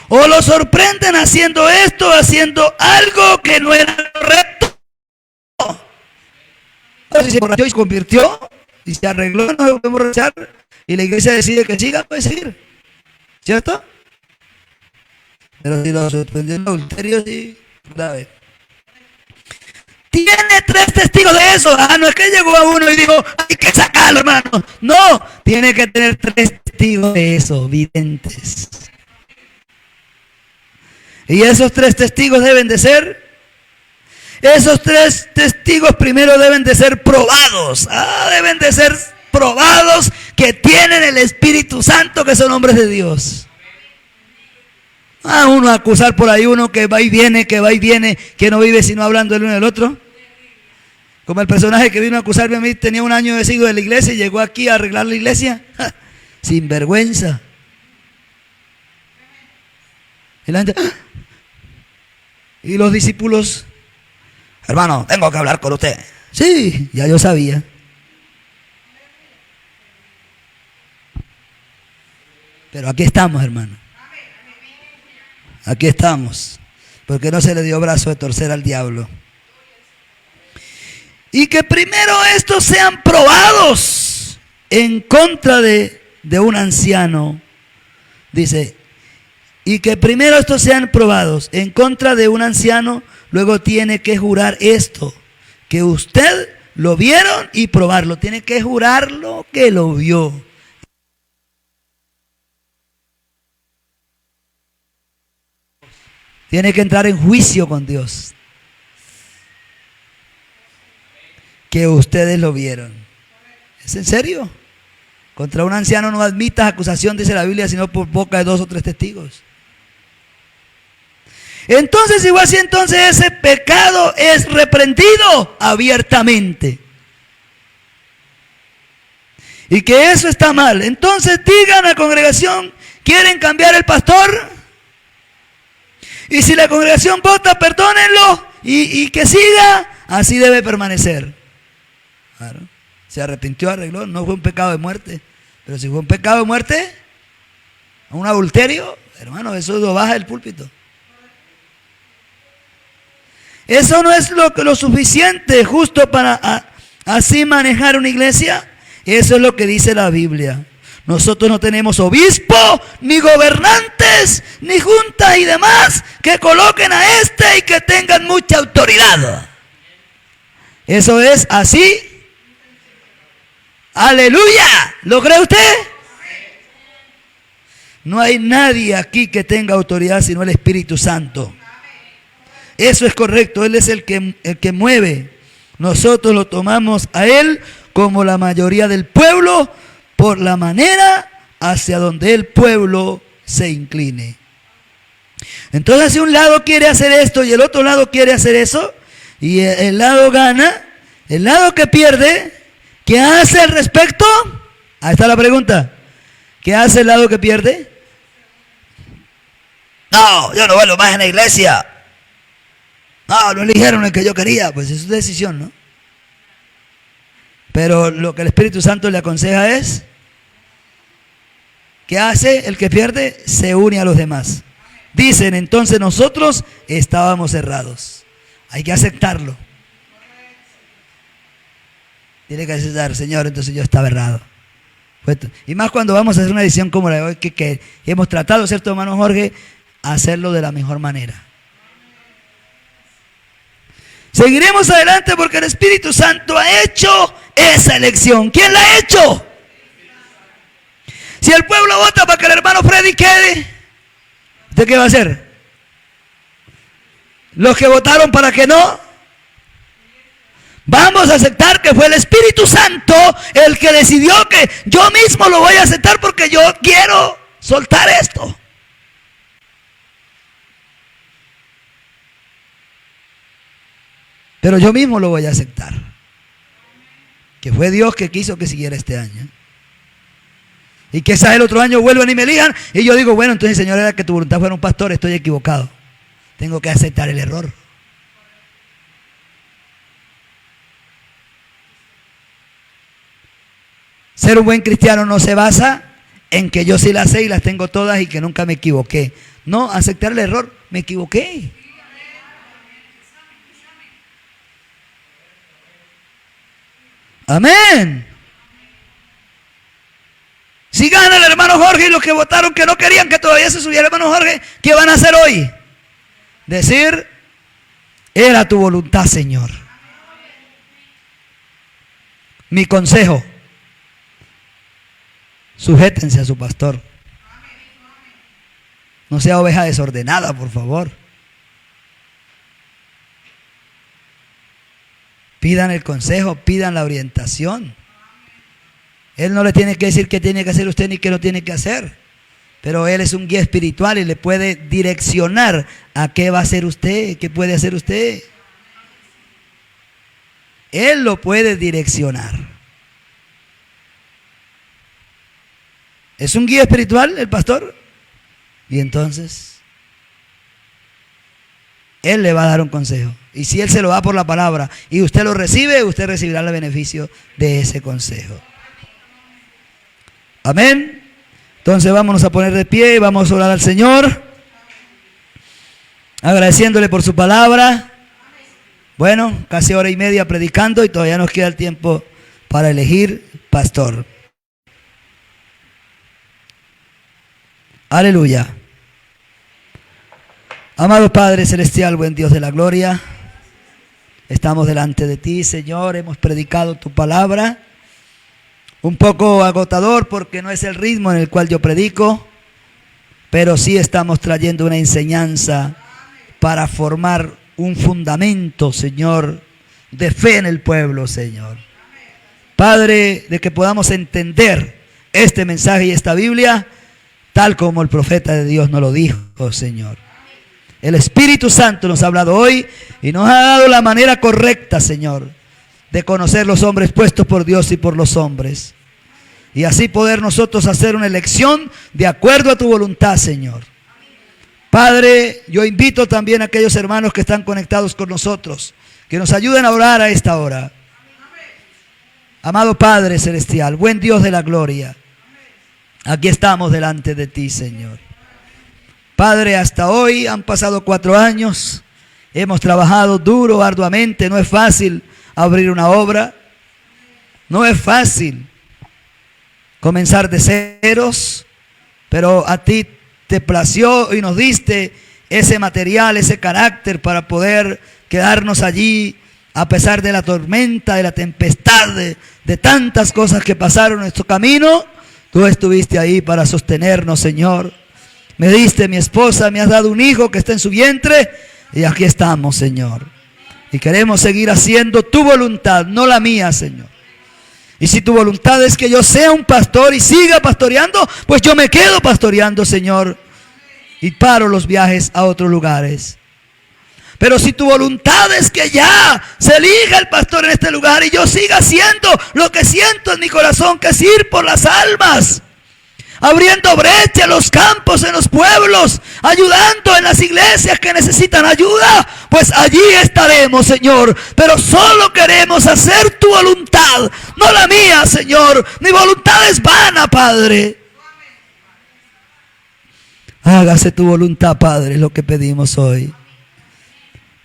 o lo sorprenden haciendo esto, haciendo algo que no era correcto, si se borrachó y se convirtió y se arregló, no se puede emborrachar, y la iglesia decide que siga, puede seguir, ¿cierto? Pero si lo sorprendió en adulterio, sí, grave. Tiene 3 testigos de eso. No es que llegó a uno y dijo, hay que sacarlo, hermano. No, tiene que tener 3 testigos de eso, videntes. Y esos 3 testigos deben de ser, esos 3 testigos primero deben de ser probados. Deben de ser probados que tienen el Espíritu Santo, que son hombres de Dios. Uno a acusar por ahí, uno que va y viene, que no vive sino hablando el uno del otro. Como el personaje que vino a acusarme a mí, tenía 1 año de sido de la iglesia y llegó aquí a arreglar la iglesia. Sin vergüenza. Y la gente, y los discípulos, hermano, tengo que hablar con usted. Sí, ya yo sabía. Pero aquí estamos, hermano. Aquí estamos. Porque no se le dio brazo de torcer al diablo. Y que primero estos sean probados en contra de un anciano. Dice, y que primero estos sean probados en contra de un anciano, luego tiene que jurar esto, que usted lo vieron y probarlo. Tiene que jurarlo que lo vio. Tiene que entrar en juicio con Dios. Que ustedes lo vieron. ¿Es en serio? Contra un anciano no admitas acusación, dice la Biblia, sino por boca de 2 o 3 testigos. Entonces, igual si entonces ese pecado es reprendido abiertamente. Y que eso está mal. Entonces digan a la congregación, ¿quieren cambiar el pastor? Y si la congregación vota, perdónenlo y que siga, así debe permanecer. Claro. Se arrepintió, arregló, no fue un pecado de muerte. Pero si fue un pecado de muerte, un adulterio, hermano, eso lo baja del púlpito. Eso no es lo suficiente justo para así manejar una iglesia. Eso es lo que dice la Biblia. Nosotros no tenemos obispo, ni gobernantes, ni juntas y demás que coloquen a este y que tengan mucha autoridad. Eso es así. ¡Aleluya! ¿Lo cree usted? No hay nadie aquí que tenga autoridad sino el Espíritu Santo. Eso es correcto. Él es el que mueve. Nosotros lo tomamos a Él como la mayoría del pueblo, por la manera hacia donde el pueblo se incline. Entonces, si un lado quiere hacer esto y el otro lado quiere hacer eso, y el lado gana, el lado que pierde, ¿qué hace al respecto? Ahí está la pregunta. ¿Qué hace el lado que pierde? No, yo no vuelvo más en la iglesia. No, no eligieron el que yo quería. Pues es su decisión, ¿no? Pero lo que el Espíritu Santo le aconseja es, ¿qué hace el que pierde? Se une a los demás. Dicen, entonces nosotros estábamos errados. Hay que aceptarlo. Tiene que aceptar, Señor, entonces yo estaba errado. Y más cuando vamos a hacer una decisión como la de hoy, que hemos tratado, ¿cierto, hermano Jorge? Hacerlo de la mejor manera. Seguiremos adelante porque el Espíritu Santo ha hecho esa elección. ¿Quién la ha hecho? Si el pueblo vota para que el hermano Freddy quede, ¿usted qué va a hacer? Los que votaron para que no, vamos a aceptar que fue el Espíritu Santo el que decidió que yo mismo lo voy a aceptar porque yo quiero soltar esto. Pero yo mismo lo voy a aceptar. Que fue Dios que quiso que siguiera este año. Y que el otro año vuelvan y me elijan. Y yo digo, bueno, entonces Señor, era que tu voluntad fuera un pastor, estoy equivocado. Tengo que aceptar el error. Ser un buen cristiano no se basa en que yo sí las sé y las tengo todas y que nunca me equivoqué. No, aceptar el error, me equivoqué. Amén. Si gana el hermano Jorge y los que votaron que no querían que todavía se subiera el hermano Jorge, ¿qué van a hacer hoy? Decir, era tu voluntad, Señor. Mi consejo, sujétense a su pastor. No sea oveja desordenada, por favor. Pidan el consejo, pidan la orientación. Él no le tiene que decir qué tiene que hacer usted ni qué no tiene que hacer. Pero Él es un guía espiritual y le puede direccionar a qué va a hacer usted, qué puede hacer usted. Él lo puede direccionar. ¿Es un guía espiritual el pastor? Y entonces, Él le va a dar un consejo. Y si Él se lo da por la palabra y usted lo recibe, usted recibirá el beneficio de ese consejo. Amén. Entonces vámonos a poner de pie y vamos a orar al Señor, agradeciéndole por su palabra. Bueno, casi hora y media predicando y todavía nos queda el tiempo para elegir pastor. Aleluya. Amado Padre Celestial, buen Dios de la gloria, estamos delante de ti, Señor, hemos predicado tu palabra. Un poco agotador porque no es el ritmo en el cual yo predico, pero sí estamos trayendo una enseñanza para formar un fundamento, Señor, de fe en el pueblo, Señor. Padre, de que podamos entender este mensaje y esta Biblia tal como el profeta de Dios nos lo dijo, Señor. El Espíritu Santo nos ha hablado hoy y nos ha dado la manera correcta, Señor, de conocer los hombres puestos por Dios y por los hombres. Y así poder nosotros hacer una elección de acuerdo a tu voluntad, Señor. Padre, yo invito también a aquellos hermanos que están conectados con nosotros, que nos ayuden a orar a esta hora. Amado Padre Celestial, buen Dios de la gloria, aquí estamos delante de ti, Señor. Padre, hasta hoy han pasado 4 años, hemos trabajado duro, arduamente, no es fácil abrir una obra, no es fácil comenzar de ceros, pero a ti te plació y nos diste ese material, ese carácter para poder quedarnos allí a pesar de la tormenta, de la tempestad, de tantas cosas que pasaron en nuestro camino. Tú estuviste ahí para sostenernos, Señor. Me diste mi esposa, me has dado un hijo que está en su vientre y aquí estamos, Señor. Y queremos seguir haciendo tu voluntad, no la mía, Señor. Y si tu voluntad es que yo sea un pastor y siga pastoreando, pues yo me quedo pastoreando, Señor. Y paro los viajes a otros lugares. Pero si tu voluntad es que ya se elija el pastor en este lugar y yo siga haciendo lo que siento en mi corazón, que es ir por las almas, abriendo brecha en los campos, en los pueblos, ayudando en las iglesias que necesitan ayuda, pues allí estaremos, Señor. Pero solo queremos hacer tu voluntad, no la mía, Señor. Mi voluntad es vana, Padre. Hágase tu voluntad, Padre, lo que pedimos hoy.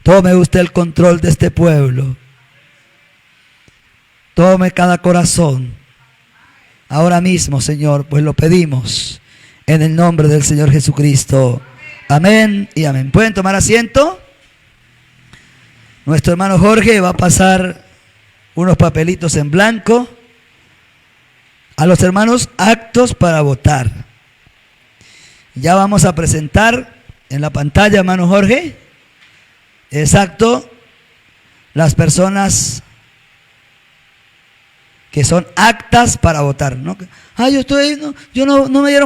Tome usted el control de este pueblo. Tome cada corazón. Ahora mismo, Señor, pues lo pedimos en el nombre del Señor Jesucristo. Amén y amén. ¿Pueden tomar asiento? Nuestro hermano Jorge va a pasar unos papelitos en blanco a los hermanos aptos para votar. Ya vamos a presentar en la pantalla, hermano Jorge, exacto, las personas que son aptas para votar, ¿no? Yo no me dieron